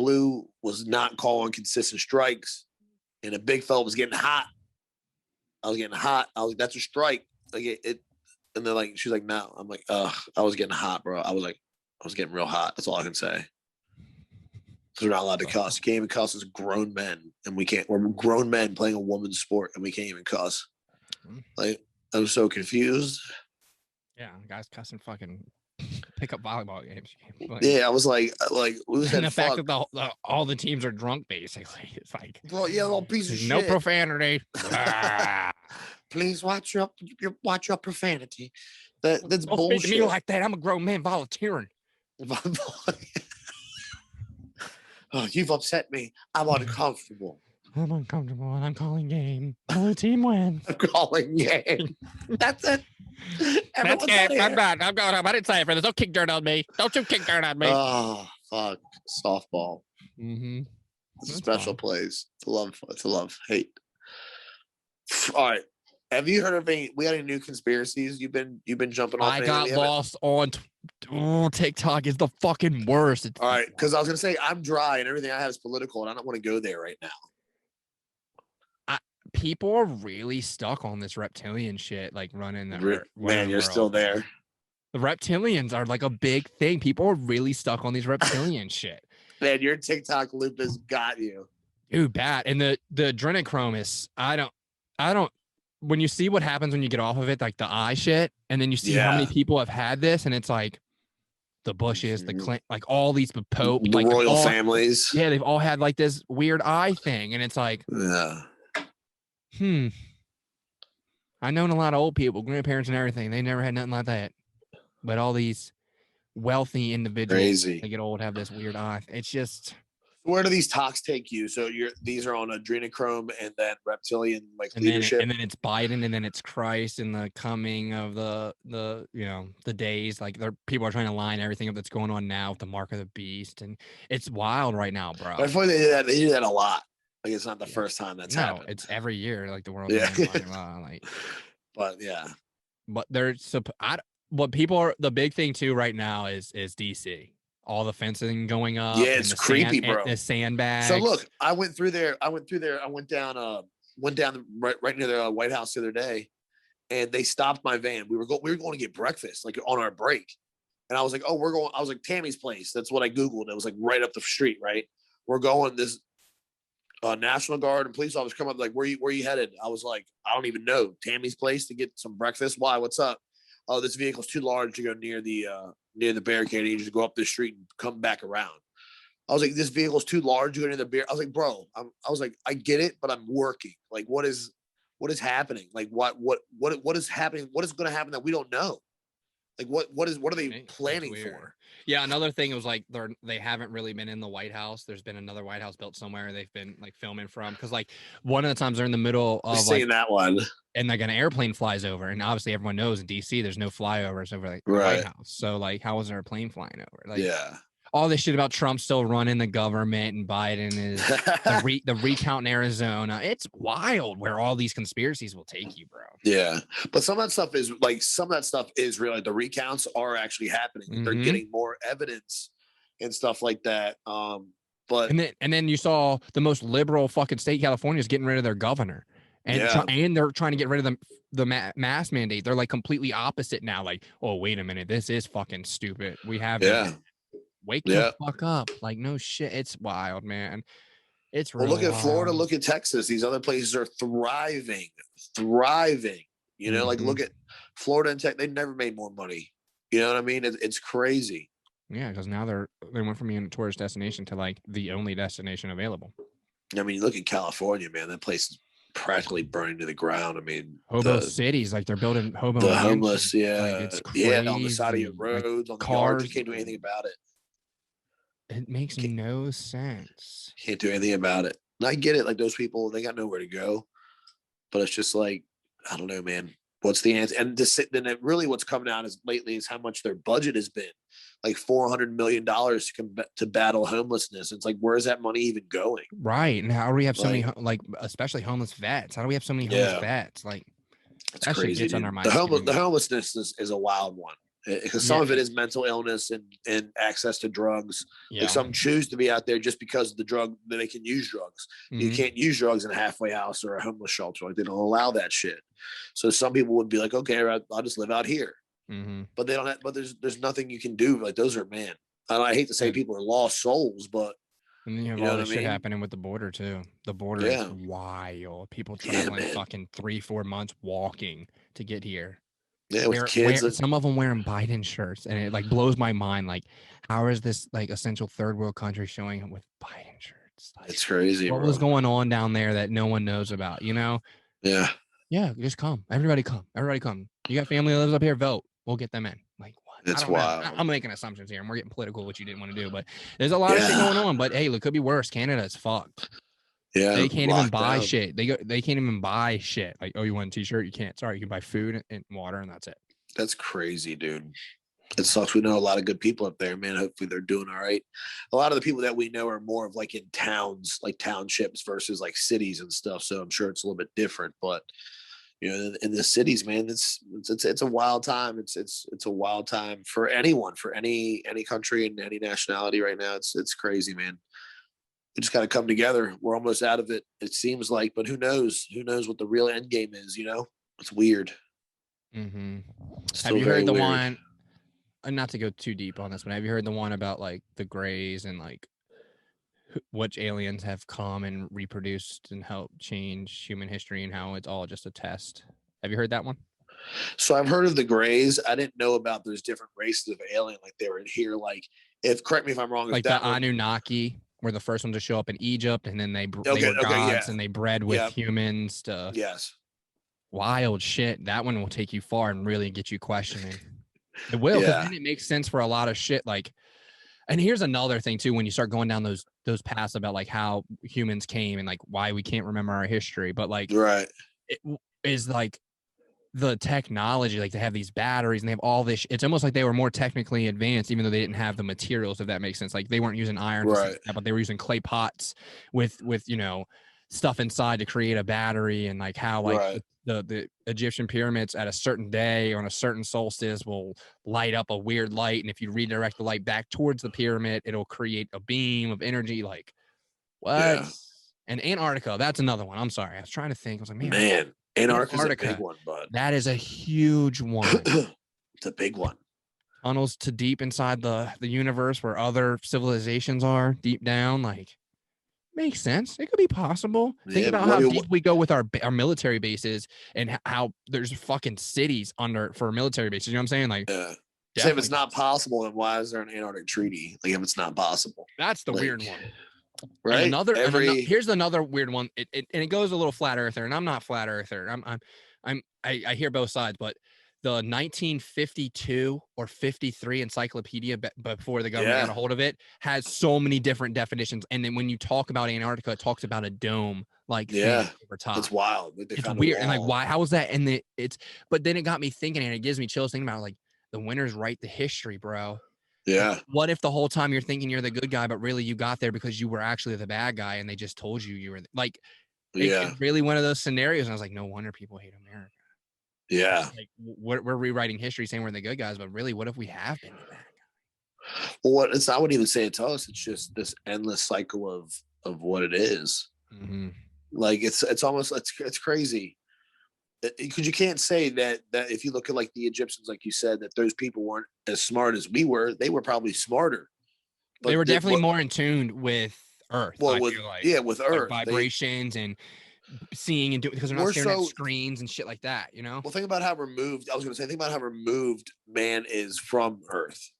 blue was not calling consistent strikes, and the big fella was getting hot. I was getting hot. I was like, that's a strike. Like it. And they're like, she's like, no. I'm like, ugh, I was getting hot, bro. I was getting real hot. That's all I can say. Because we're not allowed to cuss. You can't even cuss as grown men. And we're grown men playing a woman's sport and we can't even cuss. Like, I'm so confused. Yeah, guys cussing fucking pickup volleyball games. Like, yeah, I was like, and the fact that all the teams are drunk, basically. It's like, bro, yeah, little piece of shit. No profanity. Please watch your profanity. That's don't bullshit. Speak to me like that. I'm a grown man volunteering. Oh, you've upset me. I'm uncomfortable. I'm uncomfortable and I'm calling game. The team wins. I'm calling game. That's it. That's it. I'm done. I'm going home. I didn't sign for this. Don't kick dirt on me. Don't you kick dirt on me. Oh, fuck. Softball. Mm-hmm. It's a special place. It's a love hate. All right. Have you heard of we had any new conspiracies you've been jumping off? I got lost on TikTok is the fucking worst. All right, because I was gonna say I'm dry and everything I have is political, and I don't want to go there right now. People are really stuck on this reptilian shit, like running the man. You're still there. The reptilians are like a big thing. People are really stuck on these reptilian shit. Man, your TikTok loop has got you. Dude, bad. And the adrenochrome is I don't. When you see what happens when you get off of it, like the eye shit, and then you see how many people have had this, and it's like the Bushes, the Clinton, like all these Pope, the like royal families. Yeah, they've all had like this weird eye thing, and it's like, yeah. I've known a lot of old people, grandparents and everything. They never had nothing like that. But all these wealthy individuals, they get old, have this weird eye. It's just. Where do these talks take you? So these are on adrenochrome and then reptilian leadership, and then it's Biden, and then it's Christ, and the coming of the days. Like people are trying to line everything up that's going on now with the mark of the beast, and it's wild right now, bro. I feel like they do that a lot. Like it's not the first time that's happened. It's every year. Like the world. But yeah. But there's the big thing too right now is DC. All the fencing going up. Yeah, it's creepy, bro. The sandbags. So look, I went through there. I went down right near the White House the other day, and they stopped my van. We were going to get breakfast, like on our break. And I was like, oh, I was like, Tammy's place. That's what I Googled. It was like right up the street, right? We're going, this National Guard and police officers come up, like, where you headed? I was like, I don't even know. Tammy's place to get some breakfast. Why? What's up? Oh, this vehicle's too large to go near the barricade. You just go up the street and come back around. I was like, this vehicle's too large to go near the beer. I was like, bro, I was like, I get it, but I'm working. Like, what is happening? Like, what is happening? What is going to happen that we don't know? Like, what are they planning for? Yeah, another thing was like they haven't really been in the White House. There's been another White House built somewhere they've been like filming from, because like one of the times they're in the middle of seeing that one, and like an airplane flies over, and obviously everyone knows in DC there's no flyovers over like the White House. So like, how is there a plane flying over? Like, yeah. All this shit about Trump still running the government and Biden is the recount in Arizona. It's wild where all these conspiracies will take you, bro. Yeah. But some of that stuff is real. Like the recounts are actually happening. Mm-hmm. They're getting more evidence and stuff like that. But and then you saw the most liberal fucking state, California, is getting rid of their governor. And they're trying to get rid of the mask mandate. They're like completely opposite now. Like, oh, wait a minute. This is fucking stupid. We have wake the fuck up. Like, no shit. It's wild, man. It's really look at Florida, look at Texas. These other places are thriving. You know, like look at Florida and Texas. They never made more money. You know what I mean? It's crazy. Yeah, because now they went from being a tourist destination to like the only destination available. I mean, look at California, man. That place is practically burning to the ground. I mean, hobo cities, like they're building hobo. The homeless, yeah, like it's crazy. On the side of your roads, like, on the cars. yards. You can't do anything about it. It makes no sense. Can't do anything about it. And I get it. Like those people, they got nowhere to go. But it's just like, I don't know, man. What's the answer? And then really what's coming out is lately is how much their budget has been. Like $400 million to battle homelessness. It's like, where's that money even going? Right. And how do we have so many, like, especially homeless vets? How do we have so many homeless vets? Like, it's crazy. The homelessness is a wild one. Because some of it is mental illness and access to drugs. Like some choose to be out there just because of the drug that they can use drugs. You can't use drugs in a halfway house or a homeless shelter. Like they don't allow that shit. So some people would be like, okay, I'll just live out here. But they don't have, but there's nothing you can do. Like those are, man, I hate to say people are lost souls, but and then you have all this shit happening with the border too. The border is wild. People traveling fucking 3-4 months walking to get here. Yeah, with kids. Some of them wearing Biden shirts, and it like blows my mind. Like, how is this like essential third world country showing up with Biden shirts? Like, it's crazy. What was going on down there that no one knows about? You know? Yeah. Yeah. Just come. Everybody come. Everybody come. You got family that lives up here. Vote. We'll get them in. Like, what? It's wild. I'm making assumptions here, and we're getting political, which you didn't want to do. But there's a lot of shit going on. But hey, it could be worse. Canada is fucked. Yeah, they can't even buy shit. They can't even buy shit. Like, oh, you want a t-shirt? You can't. Sorry, you can buy food and water, and that's it. That's crazy, dude. It sucks. We know a lot of good people up there, man. Hopefully they're doing all right. A lot of the people that we know are more of like in towns, like townships versus like cities and stuff. So I'm sure it's a little bit different. But you know, in the cities, man, it's a wild time. It's a wild time for anyone, for any country and any nationality right now. It's crazy, man. We just got to come together. We're almost out of it, it seems like, but who knows? Who knows what the real end game is? You know, it's weird. Have you heard the one? Not to go too deep on this, but have you heard the one about like the Greys and like which aliens have come and reproduced and helped change human history and how it's all just a test? Have you heard that one? So I've heard of the Greys. I didn't know about those different races of alien. Like they were in here. Like correct me if I'm wrong. Like the Anunnaki were the first one to show up in Egypt, and then they were gods and they bred with humans to. Yes. Wild shit. That one will take you far and really get you questioning. It will, because then it makes sense for a lot of shit. Like, and here's another thing too, when you start going down those paths about like how humans came and like why we can't remember our history, but like right, it is like the technology, like they have these batteries and they have all this. It's almost like they were more technically advanced, even though they didn't have the materials, if that makes sense. Like they weren't using iron, right, but they were using clay pots with you know stuff inside to create a battery, and like how like the Egyptian pyramids at a certain day on a certain solstice will light up a weird light, and if you redirect the light back towards the pyramid, it'll create a beam of energy. Like what? Yeah. And Antarctica, that's another one. I'm sorry, I was trying to think. I was like, man, Antarctica's a big one, bud. That is a huge one. It's a big one. Tunnels to deep inside the universe where other civilizations are deep down, like. Makes sense. It could be possible. Think about how deep we go with our military bases and how there's fucking cities for military bases. You know what I'm saying? Like, so if it's not possible, then why is there an Antarctic treaty? Like, if it's not possible, that's the weird one, right? Here's another weird one. It goes a little flat earther, and I'm not flat earther. I hear both sides, but the 1952 or 53 encyclopedia before the government got a hold of it has so many different definitions. And then when you talk about Antarctica, it talks about a dome like over top. It's wild. It's weird. And like, why? How is that? And but then it got me thinking, and it gives me chills thinking about like the winners write the history, bro. Yeah. Like, what if the whole time you're thinking you're the good guy, but really you got there because you were actually the bad guy and they just told you were like, it's really one of those scenarios. And I was like, no wonder people hate America. Yeah. Like we're rewriting history saying we're the good guys, but really, what if we have been the bad guy? Well, I wouldn't even say it to us. It's just this endless cycle of what it is. Mm-hmm. Like it's almost, it's crazy. Because you can't say that if you look at like the Egyptians, like you said, that those people weren't as smart as we were. They were probably smarter. But they were definitely more in tune with Earth. Well, with Earth. Like vibrations and seeing and doing, because they're not staring at screens and shit like that, you know? Well, think about how removed man is from Earth.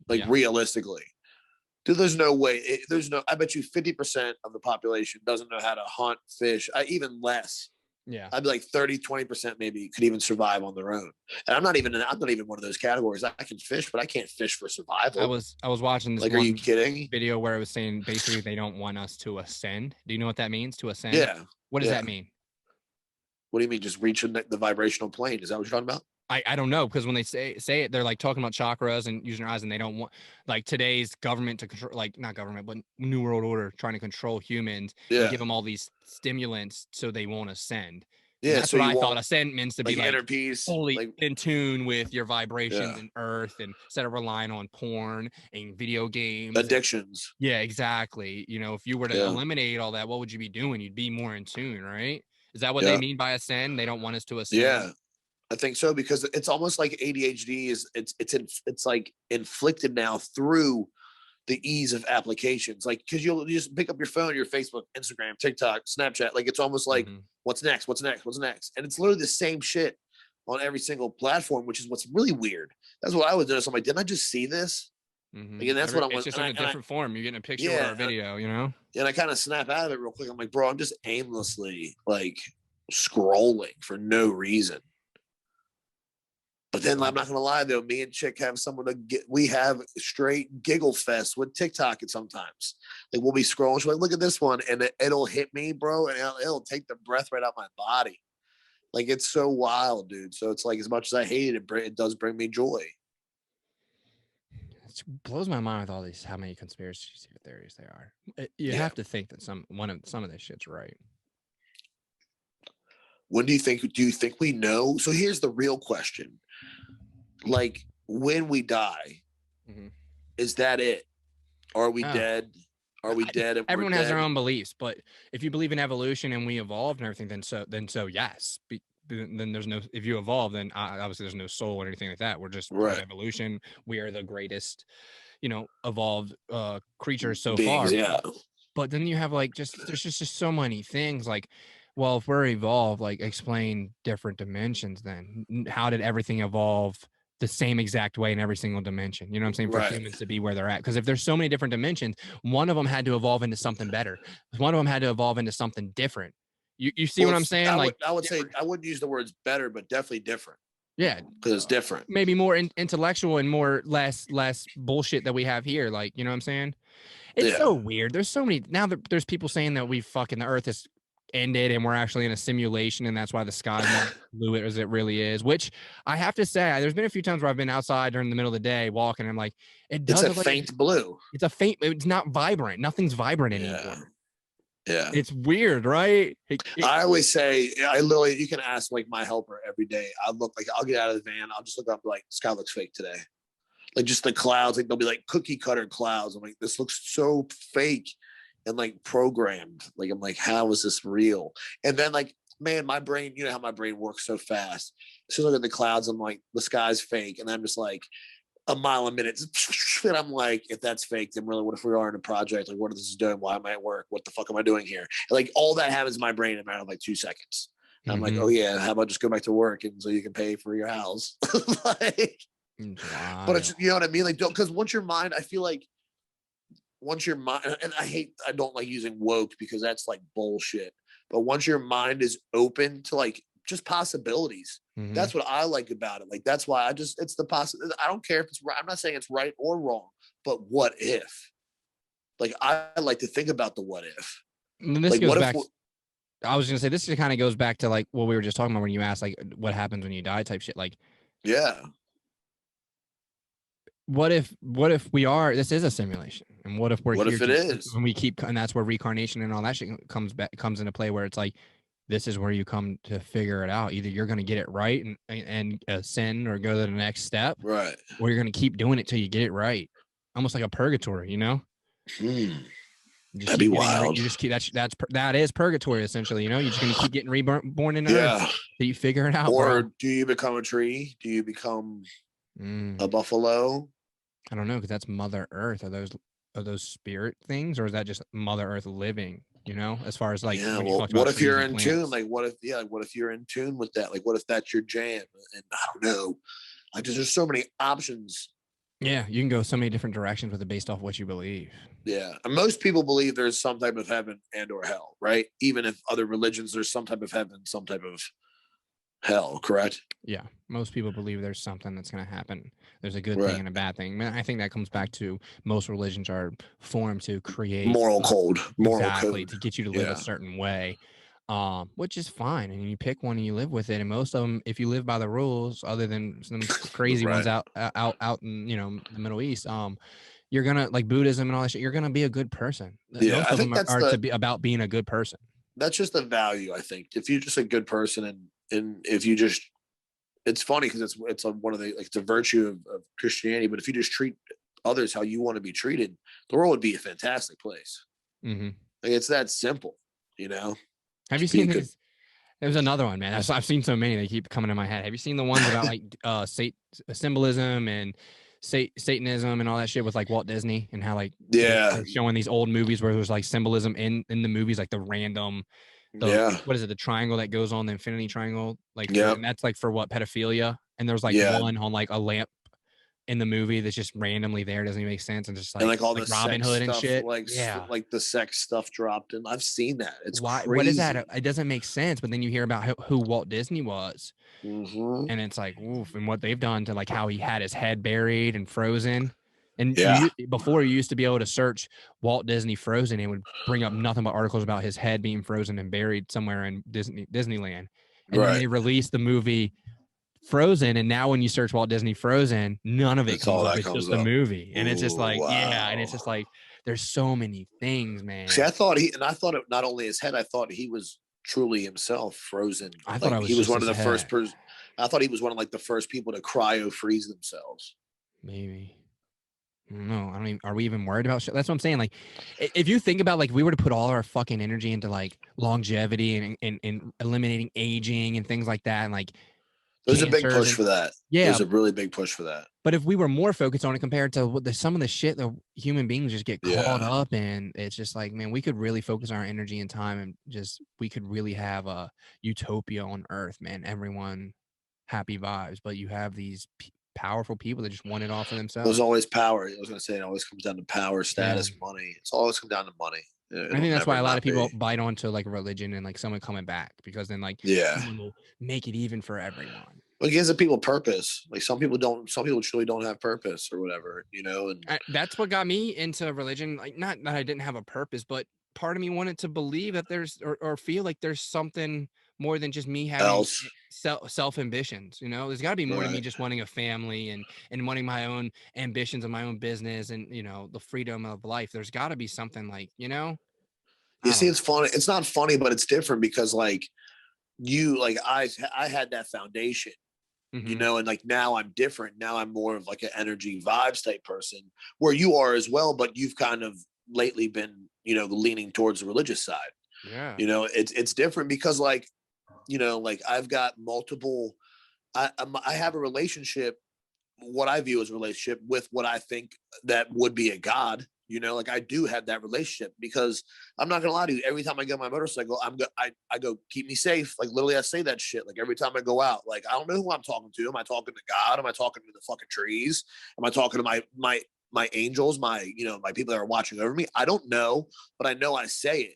Like realistically. Dude, there's no way. I bet you 50% of the population doesn't know how to hunt, fish, even less. Yeah. I'd be like 30, 20% maybe could even survive on their own. And I'm not even one of those categories. I can fish, but I can't fish for survival. I was watching this like, are you kidding? video where it was saying basically they don't want us to ascend. Do you know what that means, to ascend? Yeah. What does that mean? What do you mean? Just reaching the vibrational plane? Is that what you're talking about? I don't know, because when they say it, they're like talking about chakras and using their eyes, and they don't want like today's government to control, like not government, but New World Order trying to control humans and give them all these stimulants so they won't ascend. Yeah, and that's what I thought ascend means, to be like inner peace, fully in tune with your vibrations and earth, and instead of relying on porn and video games, addictions. Yeah, exactly. You know, if you were to eliminate all that, what would you be doing? You'd be more in tune, right? Is that what they mean by ascend? They don't want us to ascend. Yeah. I think so, because it's almost like ADHD is it's like inflicted now through the ease of applications. Like, because you'll just pick up your phone, your Facebook, Instagram, TikTok, Snapchat. Like, it's almost like what's next, and it's literally the same shit on every single platform, which is what's really weird. That's what I was doing. So I'm like, didn't I just see this? Again, that's what I'm. It's just in a different form. You're getting a picture or a video, you know. And I kind of snap out of it real quick. I'm like, bro, I'm just aimlessly like scrolling for no reason. But then I'm not gonna lie though, me and Chick have we have straight giggle fest with TikTok. And sometimes like we'll be scrolling, she's like, look at this one, and it'll hit me, bro, and it'll take the breath right out my body. Like, it's so wild, dude. So it's like, as much as I hate it, it does bring me joy. It blows my mind with all these, how many conspiracy theories there are. You have to think that some of this shit's right. Do you think we know? So here's the real question. Like, when we die, is that it? Are we dead? Are we dead? Everyone has their own beliefs, but if you believe in evolution and we evolved and everything, then yes. Then there's no, if you evolve, then obviously there's no soul or anything like that. We're just evolution. We are the greatest, evolved creatures so far. Yeah. But then you have there's just so many things like, well, if we're evolved, like, explain different dimensions, then how did everything evolve the same exact way in every single dimension? You know what I'm saying? For humans to be where they're at. Because if there's so many different dimensions, one of them had to evolve into something better. One of them had to evolve into something different. You see what I'm saying? I would say, I wouldn't use the words better, but definitely different. Yeah. Because it's different. Maybe more intellectual and less bullshit that we have here. Like, you know what I'm saying? It's so weird. There's so many, now that there's people saying that the earth is ended and we're actually in a simulation, and that's why the sky is not blue as it really is, which I have to say, there's been a few times where I've been outside during the middle of the day walking, and I'm like, it's a faint blue. It's not vibrant. Nothing's vibrant anymore. Yeah. It's weird, right? I always say, you can ask like my helper every day. I'll get out of the van, I'll just look up, like, sky looks fake today. Like, just the clouds, like, they'll be like cookie cutter clouds. I'm like, this looks so fake and like programmed. Like, I'm like, how is this real? And then, like, man, my brain, you know how my brain works so fast. So I look at the clouds, I'm like, the sky's fake. And I'm just like, a mile a minute. And I'm like, if that's fake, then really, what if we are in a project? Like, what is this doing? Why am I at work? What the fuck am I doing here? And, like, all that happens in my brain in a matter of like 2 seconds. And I'm like, oh yeah, how about just go back to work, and so you can pay for your house? Like, but it's, you know what I mean? Like, because once your mind, I feel like, once your mind, and I don't like using woke because that's like bullshit, but once your mind is open to like just possibilities, that's what I like about it. Like, that's why it's the possibility. I don't care if it's right. I'm not saying it's right or wrong, but what if? Like, I like to think about the what if. And this goes back. I was going to say, this kind of goes back to like what we were just talking about when you asked, like, what happens when you die type shit. Like, yeah. What if this is a simulation, and what if we're here? What if it is? And we keep, and that's where reincarnation and all that shit comes into play, where it's like, this is where you come to figure it out. Either you're going to get it right and ascend or go to the next step, right? Or you're going to keep doing it till you get it right. Almost like a purgatory, you know? That'd be wild. You just keep that is purgatory essentially. You know, you're just going to keep getting reborn in earth till you figure it out. Or do you become a tree? Do you become a buffalo? I don't know, because that's Mother Earth. Are those spirit things, or is that just Mother Earth living? You know, as far as like, what if you're in tune? Like, what if you're in tune with that? Like, what if that's your jam? And I don't know. Like, there's so many options Yeah, you can go so many different directions with it based off what you believe. Yeah, and most people believe there's some type of heaven and or hell, right? Even if other religions, there's some type of heaven, some type of hell, correct? Yeah, most people believe there's something that's going to happen. There's a good thing and a bad thing. I think that comes back to most religions are formed to create moral code, code to get you to live a certain way, which is fine. And you pick one and you live with it. And most of them, if you live by the rules, other than some crazy ones out in the Middle East, you're gonna like Buddhism and all that shit. You're gonna be a good person. Yeah, most of them are to be about being a good person. That's just the value, I think. If you're just a good person, and if you just, it's funny because it's one of the the virtue of Christianity. But if you just treat others how you want to be treated, the world would be a fantastic place. Mm-hmm. Like it's that simple, Have you seen these? There's another one, man. I've seen so many; they keep coming in my head. Have you seen the ones about symbolism and Satanism and all that shit with like Walt Disney and how showing these old movies where there's like symbolism in the movies, like the random, what is it, the triangle that goes on the infinity triangle, and that's like for what, pedophilia, and there's like one on like a lamp in the movie that's just randomly there, doesn't even make sense, and just like all the Robin Hood and stuff, shit, like the sex stuff dropped, and I've seen that. It's crazy. What is that? It doesn't make sense, but then you hear about who Walt Disney was, and it's like, oof, and what they've done to like how he had his head buried and frozen. And before you used to be able to search Walt Disney frozen, it would bring up nothing but articles about his head being frozen and buried somewhere in Disneyland. And then they released the movie Frozen, and now when you search Walt Disney Frozen, none of it comes up. It's just a movie, and it's just like, and it's just like there's so many things, man. See, I thought it not only his head, I thought he was truly himself frozen. I thought he was one of the first person. I thought he was one of the first people to cryo freeze themselves. Maybe. No, I don't even, are we even worried about shit? That's what I'm saying. Like, if you think about, like, we were to put all our fucking energy into like longevity and eliminating aging and things like that, and like, there's a big push for that. Yeah, there's a really big push for that. But if we were more focused on it compared to what some of the shit that human beings just get caught up in, it's just like, man, we could really focus our energy and time, and just we could really have a utopia on Earth, man. Everyone happy vibes, but you have these powerful people that just want it all for themselves. There's always power. I was going to say it always comes down to power, status, money. It's always come down to money. I think that's why a lot of people bite onto like religion and like someone coming back, because then like someone will make it even for everyone. It gives the people purpose. Like some people truly don't have purpose or whatever, and that's what got me into religion. Like, not that I didn't have a purpose, but part of me wanted to believe that there's or feel like there's something more than just me having self ambitions. There's got to be more to me just wanting a family and wanting my own ambitions and my own business and the freedom of life. There's got to be something like You see, it's funny. It's not funny, but it's different because I had that foundation. And now I'm different. Now I'm more of like an energy vibes type person, where you are as well, but you've kind of lately been, leaning towards the religious side. Yeah. It's different because I've got multiple, I have a relationship, what I view as a relationship with what I think that would be a God. I do have that relationship, because I'm not gonna lie to you. Every time I get on my motorcycle, I go, keep me safe. Like literally, I say that shit. Like every time I go out, like I don't know who I'm talking to. Am I talking to God? Am I talking to the fucking trees? Am I talking to my angels? My people that are watching over me? I don't know, but I know I say it.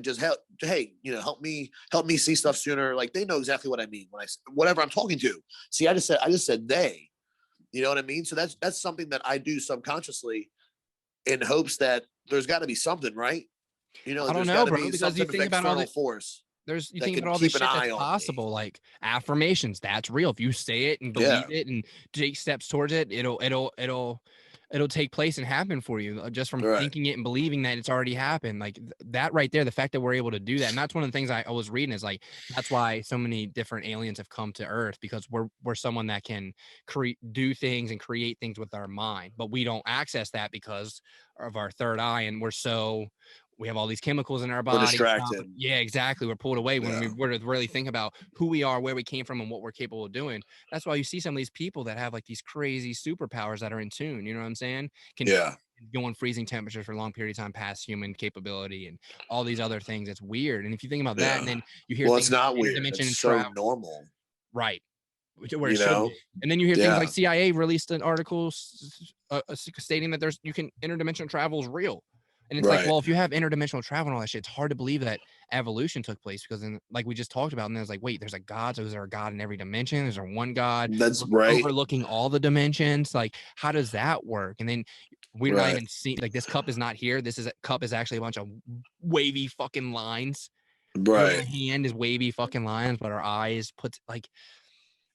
Just help. Hey, help me see stuff sooner. Like they know exactly what I mean when I say whatever I'm talking to. See, I just said they. You know what I mean? So that's something that I do subconsciously, in hopes that there's got to be something, right? I don't know, bro, because you think about all the force. You think about all the shit that's possible, like affirmations. That's real. If you say it and believe it and take steps towards it, it'll take place and happen for you, just from thinking it and believing that it's already happened. Like that right there, the fact that we're able to do that. And that's one of the things I was reading is like, that's why so many different aliens have come to Earth, because we're someone that can do things and create things with our mind, but we don't access that because of our third eye. And we have all these chemicals in our body. We're distracted. Yeah, exactly. We're pulled away when we were to really think about who we are, where we came from, and what we're capable of doing. That's why you see some of these people that have like these crazy superpowers that are in tune. You know what I'm saying? Can go on freezing temperatures for a long period of time past human capability and all these other things. It's weird. And if you think about that, and then you hear it's not weird. It's so normal. Right. where it should be. And then you hear things like CIA released an article stating that interdimensional travel is real. And it's like, well, if you have interdimensional travel and all that shit, it's hard to believe that evolution took place, because then, like we just talked about, and then it's like, wait, there's a God. So is there a God in every dimension? Is there one God that's overlooking all the dimensions? Like, how does that work? And then we're not even seeing, like, this cup is not here. Cup is actually a bunch of wavy fucking lines. Right. Our hand is wavy fucking lines, but our eyes like,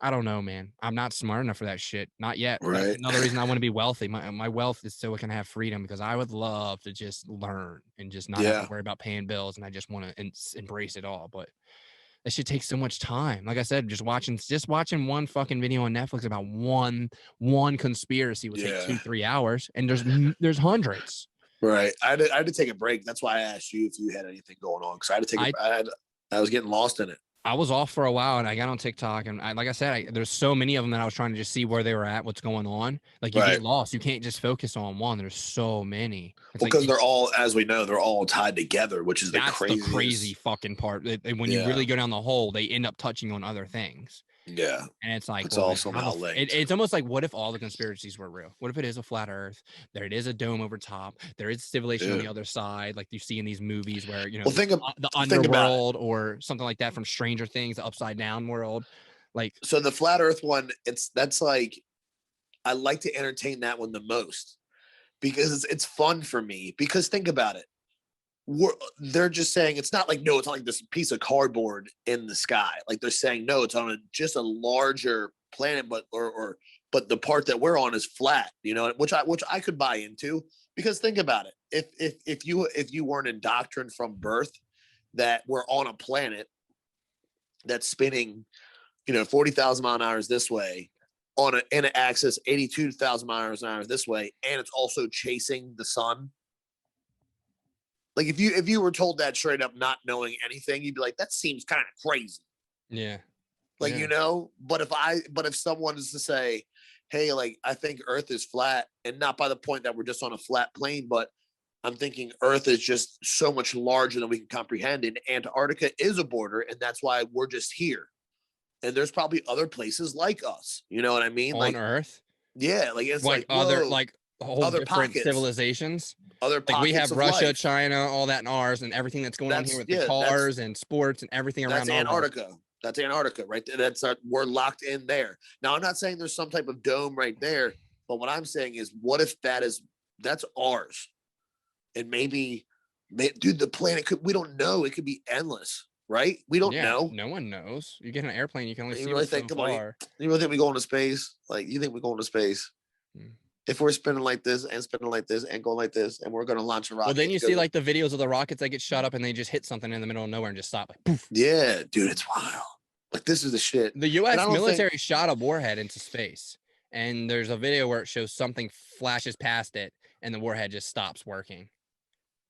I don't know, man. I'm not smart enough for that shit. Not yet. Right. That's another reason I want to be wealthy. My wealth is so I can have freedom, because I would love to just learn and just not have to worry about paying bills. And I just want to embrace it all. But that shit takes so much time. Like I said, just watching one fucking video on Netflix about one conspiracy would take 2-3 hours. And there's hundreds. Right. I had to take a break. That's why I asked you if you had anything going on, because I had to take I was getting lost in it. I was off for a while, and I got on TikTok, and like I said, there's so many of them that I was trying to just see where they were at, what's going on. Like, you get lost. You can't just focus on one. There's so many. Because they're all, as we know, they're all tied together, which is the crazy fucking part. When you really go down the hole, they end up touching on other things. Yeah. And it's like, it's all somehow linked. It's almost like, what if all the conspiracies were real? What if it is a flat earth? There it is, a dome over top. There is civilization on the other side, like you see in these movies where, the underworld or something like that from Stranger Things, the upside down world. Like, so the flat earth one, that's like, I like to entertain that one the most, because it's fun for me. Because think about it. They're just saying, it's not like this piece of cardboard in the sky. Like, they're saying, no, it's on just a larger planet, but the part that we're on is flat, which I could buy into, because think about it. If you weren't indoctrined from birth that we're on a planet that's spinning, 40,000 mile an hour this way in an axis, 82,000 miles an hour this way, and it's also chasing the sun. Like, if you were told that straight up, not knowing anything, you'd be like, that seems kind of crazy. Yeah. Like, but if someone is to say, hey, like, I think Earth is flat, and not by the point that we're just on a flat plane, but I'm thinking Earth is just so much larger than we can comprehend, and Antarctica is a border, and that's why we're just here. And there's probably other places like us. You know what I mean? On Earth? Yeah. Like, it's like other, whoa, like, whole other different pockets. Civilizations. Other like, we have of Russia, life. China, all that in ours, and everything that's going on here with the cars and sports and everything around. That's Antarctica. That's Antarctica, right? We're locked in there. Now, I'm not saying there's some type of dome right there, but what I'm saying is, what if that's ours? And maybe, dude, the planet we don't know. It could be endless, right? We don't know. No one knows. You get an airplane, you can only see really so far. You really think we go into space? Like, you think we go into space? If we're spinning like this and going like this, and we're going to launch a rocket. Well, then you see like the videos of the rockets that get shot up and they just hit something in the middle of nowhere and just stop. Like, poof. Yeah, dude, it's wild. Like, this is the shit. The U.S. military shot a warhead into space, and there's a video where it shows something flashes past it and the warhead just stops working.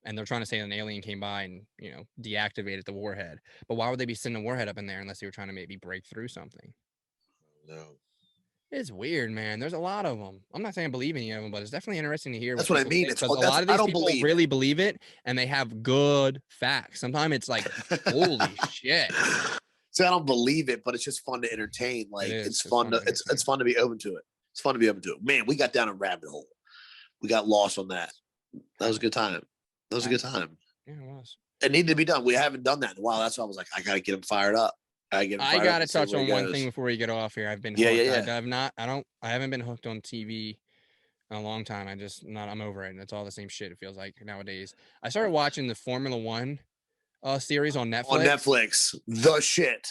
And they're trying to say an alien came by and, deactivated the warhead. But why would they be sending a warhead up in there unless they were trying to maybe break through something? No. It's weird, man. There's a lot of them. I'm not saying I believe any of them, but it's definitely interesting to hear. That's what I mean. Because a lot of these people really believe it, and they have good facts. Sometimes it's like, holy shit. See, I don't believe it, but it's just fun to entertain. Like, it's fun to be open to it. It's fun to be open to it. Man, we got down a rabbit hole. We got lost on that. That was a good time. Yeah, it was. It needed to be done. We haven't done that in a while. That's why I was like, I gotta get him fired up. I got to touch on one thing before we get off here. I've been hooked. I haven't been hooked on TV in a long time. I'm over it. And it's all the same shit. It feels like nowadays. I started watching the Formula One series on Netflix. The shit.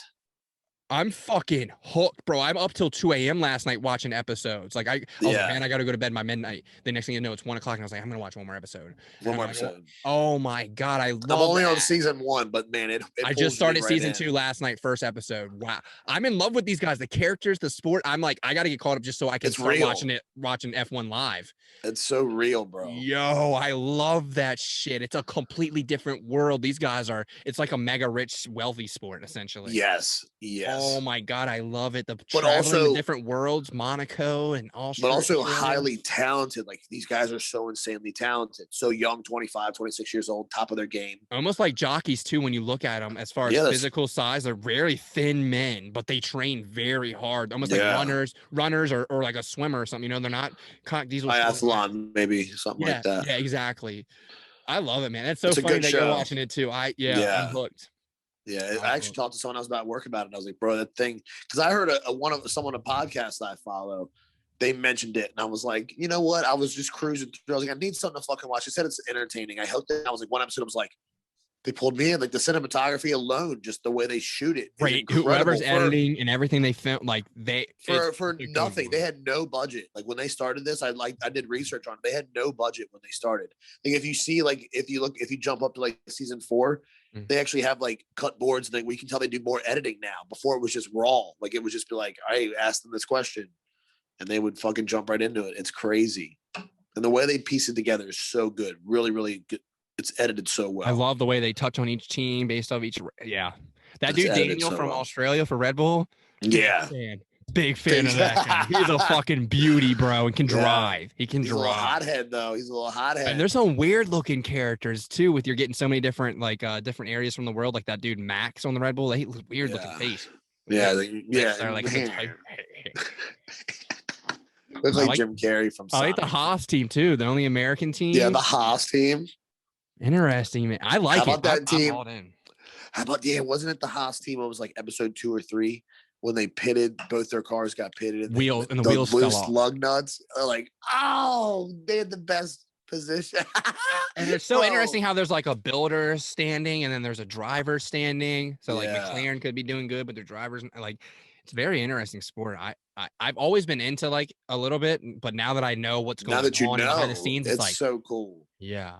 I'm fucking hooked, bro. I'm up till 2 a.m. last night watching episodes. Like, I was like, man, I got to go to bed by midnight. The next thing you know, it's 1 o'clock, and I was like, I'm going to watch one more episode. Oh, my God. I'm only on season 1, but, man, I just started season 2 last night, first episode. Wow. I'm in love with these guys, the characters, the sport. I'm like, I got to get caught up just so I can start watching F1 live. It's so real, bro. Yo, I love that shit. It's a completely different world. These guys it's like a mega rich, wealthy sport, essentially. Yes. Oh my God, I love it. The but traveling also to different worlds, Monaco and Austria. But also highly talented. Like these guys are so insanely talented. So young, 25, 26 years old, top of their game. Almost like jockeys too when you look at them as far as physical size. They're very thin men, but they train very hard. Almost like runners or like a swimmer or something. You know, they're not diesel. Biathlon, maybe something like that. Yeah, exactly. I love it, man. It's so funny that you're watching it too. I'm hooked. Yeah, I actually talked to someone else about work about it. And I was like, bro, that thing, because I heard someone a podcast that I follow, they mentioned it, and I was like, you know what? I was just cruising through. I was like, I need something to fucking watch. They said it's entertaining. I hooked it. I was like, one episode was like, they pulled me in, like the cinematography alone, just the way they shoot it. Right, whoever's editing and everything they film, like for nothing. They had no budget. Like when they started this, I did research on it. They had no budget when they started. Like if you jump up to like season 4. They actually have like cut boards and we can tell they do more editing now. Before it was just raw. Like it would just be like, I asked them this question and they would fucking jump right into it. It's crazy. And the way they piece it together is so good. Really, really good. It's edited so well. I love the way they touch on each team based off each. Yeah. That dude, Daniel from Australia for Red Bull. Yeah. Man, big fan of that guy. He's a fucking beauty, bro, and can drive. He can drive. He's a little hothead, though. He's a little hothead. And there's some weird looking characters, too, with you're getting so many different, different areas from the world. Like that dude, Max, on the Red Bull. He looks weird looking face. Yeah. Looks like Jim Carrey from Sonic. I like the Haas team, too. The only American team. Yeah, the Haas team. Interesting, man. I like it. How about that team? How about, wasn't it the Haas team? It was like episode 2 or 3 when they pitted, both their cars got pitted. And the wheels fell off. Lug nuts. They're like, they had the best position. And it's so interesting how there's like a builder standing and then there's a driver standing. So like McLaren could be doing good, but their drivers, like, it's a very interesting sport. I've always been into like a little bit, but now that I know what's going on behind the scenes, it's like so cool. Yeah.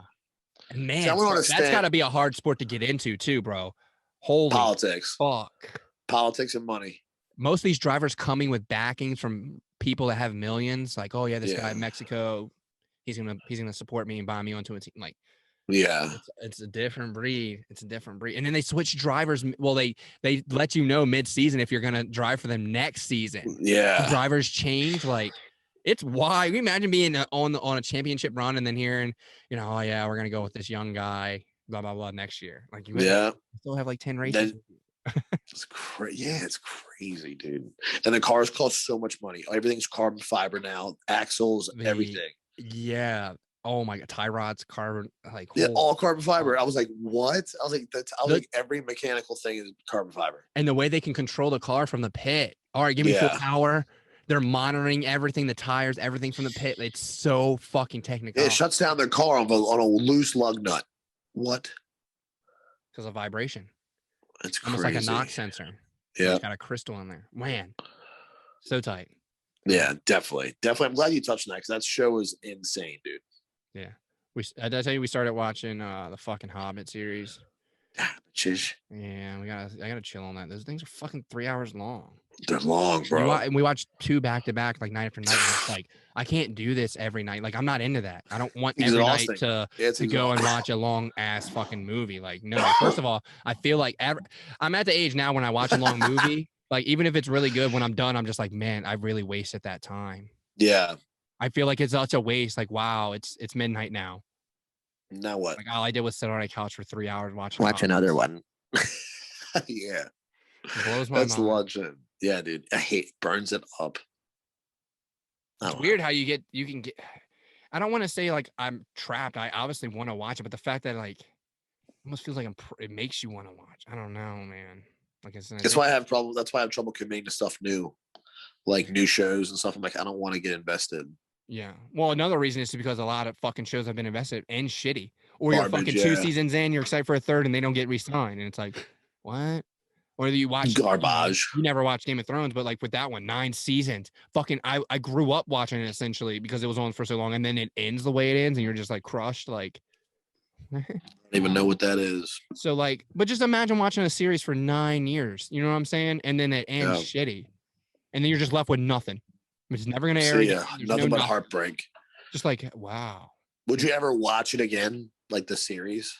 And man, that's got to be a hard sport to get into too, bro. Holy politics. Fuck. Politics and money. Most of these drivers coming with backings from people that have millions, like, oh yeah, this guy in Mexico, he's gonna support me and buy me onto a team. Like, it's a different breed. It's a different breed. And then they switch drivers. Well, they let you know mid-season if you're gonna drive for them next season. Yeah, the drivers change. Like, it's why we imagine being on a championship run and then hearing, you know, oh yeah, we're gonna go with this young guy, blah blah blah, next year. Like, you still have like 10 races. It's crazy. Yeah, it's crazy, dude. And the cars cost so much money. Everything's carbon fiber now, axles, everything. Yeah. Oh my God, tie rods, carbon, like all carbon fiber. I was like, what? I was like, every mechanical thing is carbon fiber. And the way they can control the car from the pit. All right, give me full power. They're monitoring everything, the tires, everything from the pit. It's so fucking technical. It shuts down their car on a loose lug nut. What? Because of vibration. It's almost crazy. like a knock sensor. Yeah. It's got a crystal in there. Man. So tight. Yeah, definitely. Definitely. I'm glad you touched on that because that show is insane, dude. Yeah. Did I tell you we started watching the fucking Hobbit series? Yeah, I gotta chill on that. Those things are fucking 3 hours long. They're long, bro. We watched 2 back to back, like night after night. And it's like, I can't do this every night. Like, I'm not into that. I don't want every night to go and watch a long ass fucking movie. Like, no. First of all, I feel like I'm at the age now when I watch a long movie, like even if it's really good, when I'm done, I'm just like, man, I really wasted that time. Yeah. I feel like it's such a waste. Like, wow, it's midnight now. Now what? Like, all I did was sit on a couch for 3 hours watch another one. Yeah. It blows my mind. That's legend. Yeah, dude. Burns it up. It's weird how you can get. I don't want to say like I'm trapped. I obviously want to watch it, but the fact that like almost feels like it makes you want to watch. I don't know, man. Like that's why I have trouble committing to stuff new, like new shows and stuff. I'm like, I don't want to get invested. Yeah. Well, another reason is because a lot of fucking shows have been invested in shitty, or you're fucking 2 seasons in, you're excited for a third, and they don't get re-signed, and it's like, what? Or you watch garbage. You never watched Game of Thrones, but like with that one, 9 seasons. Fucking, I grew up watching it essentially because it was on for so long, and then it ends the way it ends, and you're just like crushed. Like, I don't even know what that is. So like, but just imagine watching a series for 9 years. You know what I'm saying? And then it ends shitty, and then you're just left with nothing. It's never gonna air. Yeah, nothing but heartbreak. Just like, wow. Would you ever watch it again, like the series?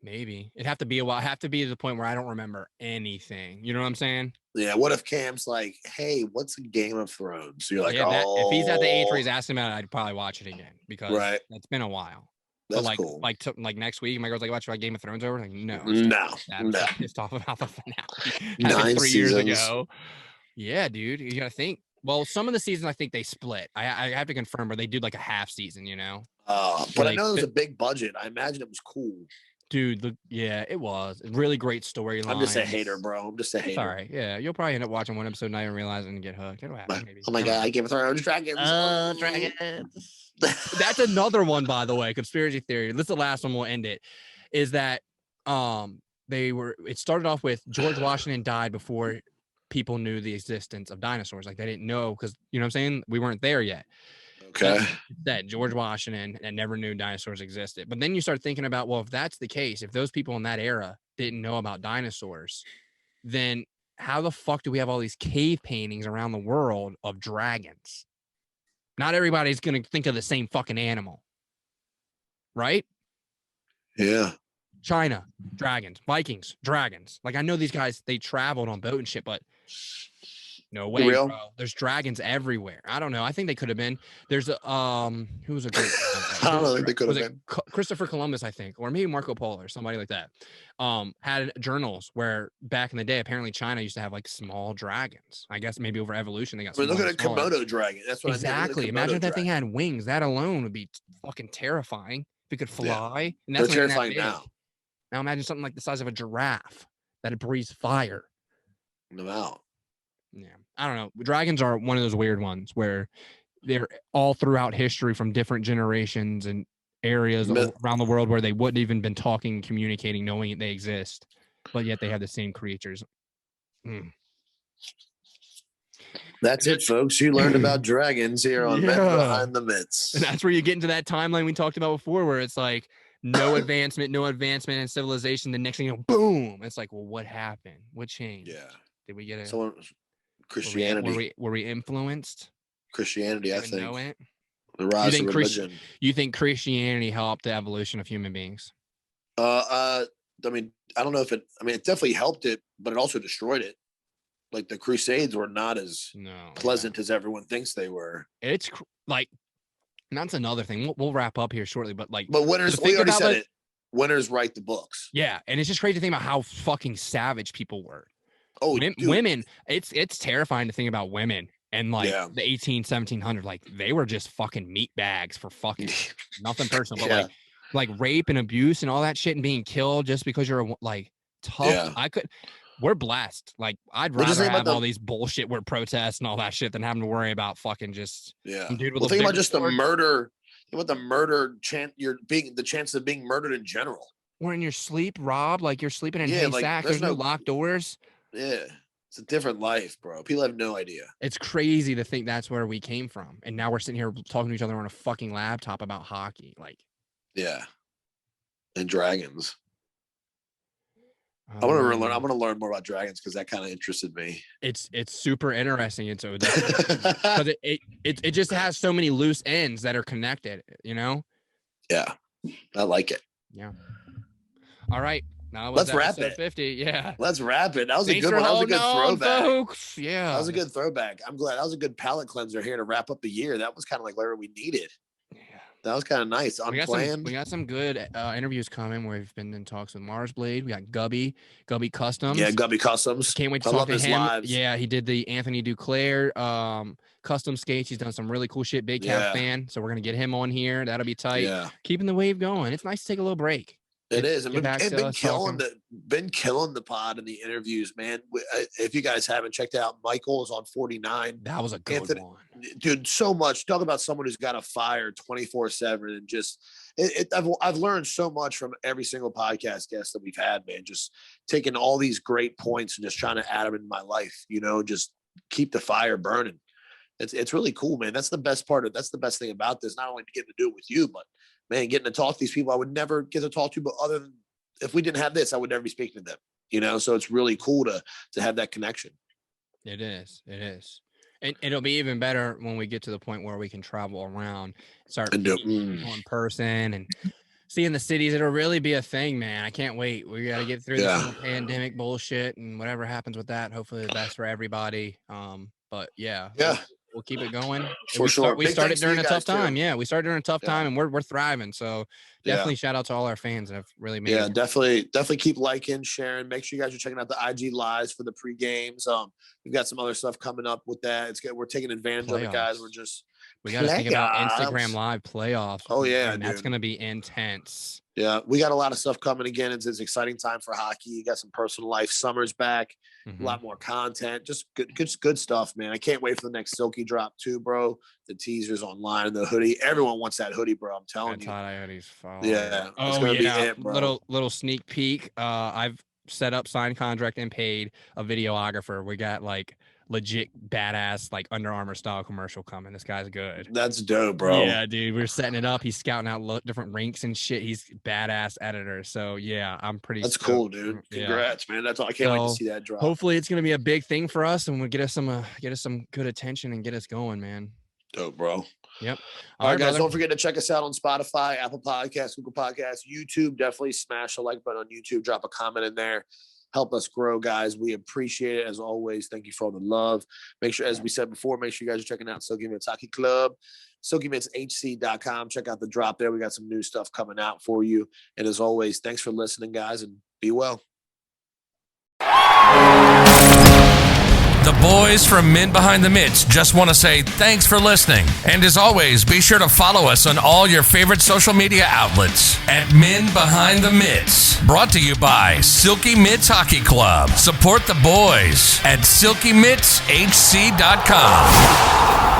Maybe it'd have to be a while. Have to be to the point where I don't remember anything. You know what I'm saying? Yeah. What if Cam's like, "Hey, what's a Game of Thrones?" So you're like, if he's at the age where he's asking about it, I'd probably watch it again because it's been a while. That's but cool. Like next week, my girl's like, "Watch Game of Thrones over." Like, no, no. Pissed off about the finale. 9 3 seasons. years ago. Yeah, dude, you gotta think. Well, some of the seasons I think they split. I have to confirm, or they did like a half season. You know. But I know it was a big budget. I imagine it was cool. Dude, it was really great storyline. I'm just a hater, bro. I'm just a hater. All right, yeah, you'll probably end up watching one episode, not even realizing and get hooked. It'll happen, maybe. Oh my god, Game of Thrones, dragons. Dragons. That's another one, by the way. Conspiracy theory. This is the last one. We'll end it. Is that it started off with George Washington died before people knew the existence of dinosaurs. Like they didn't know because you know what I'm saying? We weren't there yet. Okay. That George Washington and never knew dinosaurs existed. But then you start thinking about, well, if that's the case, if those people in that era didn't know about dinosaurs, then how the fuck do we have all these cave paintings around the world of dragons? Not everybody's going to think of the same fucking animal. Right? Yeah. China, dragons. Vikings, dragons. Like I know these guys, they traveled on boat and shit, but no way, bro. There's dragons everywhere. I don't know. I think they could have been. There's a who was a great I don't know. They could have been Christopher Columbus, I think, or maybe Marco Polo or somebody like that. Had journals where back in the day, apparently China used to have like small dragons. I guess maybe over evolution they got. Look at a Komodo dragon. That's what exactly. Imagine if that thing had wings. That alone would be fucking terrifying. If it could fly, and that's terrifying now. Now imagine something like the size of a giraffe that it breathes fire. Wow. Yeah, I don't know. Dragons are one of those weird ones where they're all throughout history from different generations and areas around the world where they wouldn't even been talking, communicating, knowing they exist, but yet they have the same creatures. That's it, folks. You learned about dragons here on Men Behind the Myths. And that's where you get into that timeline we talked about before where it's like no advancement in civilization. The next thing you know, boom. It's like, well, what happened? What changed? Yeah. Did we get Christianity. Were we influenced? Christianity, I think. Know it? The rise of religion. You think Christianity helped the evolution of human beings? I mean, I don't know if it definitely helped it, but it also destroyed it. Like the Crusades were not as pleasant as everyone thinks they were. It's like, and that's another thing. We'll wrap up here shortly, but winners, we already said it. Winners write the books. Yeah, and it's just crazy to think about how fucking savage people were. Oh, women, it's terrifying to think about women and the 1700s. Like they were just fucking meat bags for fucking nothing personal, but like rape and abuse and all that shit and being killed just because you're tough. Yeah. We're blessed. Like I'd rather have all these bullshit word protests and all that shit than having to worry about fucking just dude. Well, think about just the murder. Think about the murder chance. The chance of being murdered in general. Or in your sleep, Rob. Like you're sleeping in haystack. There's no locked doors. Yeah, it's a different life, bro. People have no idea. It's crazy to think that's where we came from, and now we're sitting here talking to each other on a fucking laptop about hockey. And dragons. I want to learn. I want to learn more about dragons because that kind of interested me. It's super interesting, and so because it just has so many loose ends that are connected. You know. Yeah, I like it. Yeah. All right. Now let's wrap it. 50. Yeah. Let's wrap it. That was a good one. That was a good throwback. Folks. Yeah. That was a good throwback. I'm glad that was a good palate cleanser here to wrap up the year. That was kind of like where we needed. Yeah. That was kind of nice. Unplanned. We got some good interviews coming. We've been in talks with Mars Blade. We got Gubby Customs. Yeah, Gubby Customs. Can't wait to talk to him. Lives. Yeah, he did the Anthony Duclair custom skates. He's done some really cool shit. Big Cat fan. So we're gonna get him on here. That'll be tight. Yeah. Keeping the wave going. It's nice to take a little break. It is. And been killing the pod in the interviews, man. If you guys haven't checked out, Michael is on 49. That was a good one. Dude, so much. Talk about someone who's got a fire 24/7 and just I've learned so much from every single podcast guest that we've had, man. Just taking all these great points and just trying to add them in my life, just keep the fire burning. It's really cool, man. That's the best part that's the best thing about this. Not only getting to do it with you, but man, getting to talk to these people I would never get to talk to, but other than if we didn't have this, I would never be speaking to them, So it's really cool to have that connection. It is. And it'll be even better when we get to the point where we can travel around, start in person and seeing the cities. It'll really be a thing, man. I can't wait. We got to get through this whole pandemic bullshit and whatever happens with that. Hopefully the best for everybody. But yeah. We'll keep it going. For sure. We started during a tough time. Yeah, we started during a tough time, and we're thriving. So definitely shout out to all our fans that have really made it. Definitely keep liking, sharing. Make sure you guys are checking out the IG lives for the pre-games. We've got some other stuff coming up with that. We're taking advantage of it, guys. We got to think about Instagram Live playoffs. Oh yeah, and that's going to be intense. Yeah, we got a lot of stuff coming again. It's an exciting time for hockey. You got some personal life. Summer's back. A lot more content. Just good stuff, man. I can't wait for the next Silky drop too, bro. The teasers online, the hoodie. Everyone wants that hoodie, bro. I'm telling you. Tie-dye hoodies. Yeah. It's gonna be it, bro. Little sneak peek. I've set up, signed contract, and paid a videographer. We got like legit badass like Under Armour style commercial coming. This guy's good. That's dope, bro. Yeah, dude. We're setting it up. He's scouting out different rinks and shit. He's badass editor. So yeah, I'm pretty. That's stoked. Cool, dude. Congrats, man. That's all. I can't wait to see that drop. Hopefully, it's gonna be a big thing for us, and we'll get us some good attention and get us going, man. Dope, bro. Yep. All right, guys. Don't forget to check us out on Spotify, Apple Podcasts, Google Podcasts, YouTube. Definitely smash the like button on YouTube. Drop a comment in there. Help us grow, guys. We appreciate it as always. Thank you for all the love. Make sure, as we said before, make sure you guys are checking out Silky Mitts Hockey Club, SilkyMittsHC.com. Check out the drop there. We got some new stuff coming out for you. And as always, thanks for listening, guys, and be well. The boys from Men Behind the Mitts just want to say thanks for listening. And as always, be sure to follow us on all your favorite social media outlets at Men Behind the Mitts. Brought to you by Silky Mitts Hockey Club. Support the boys at SilkyMittsHC.com.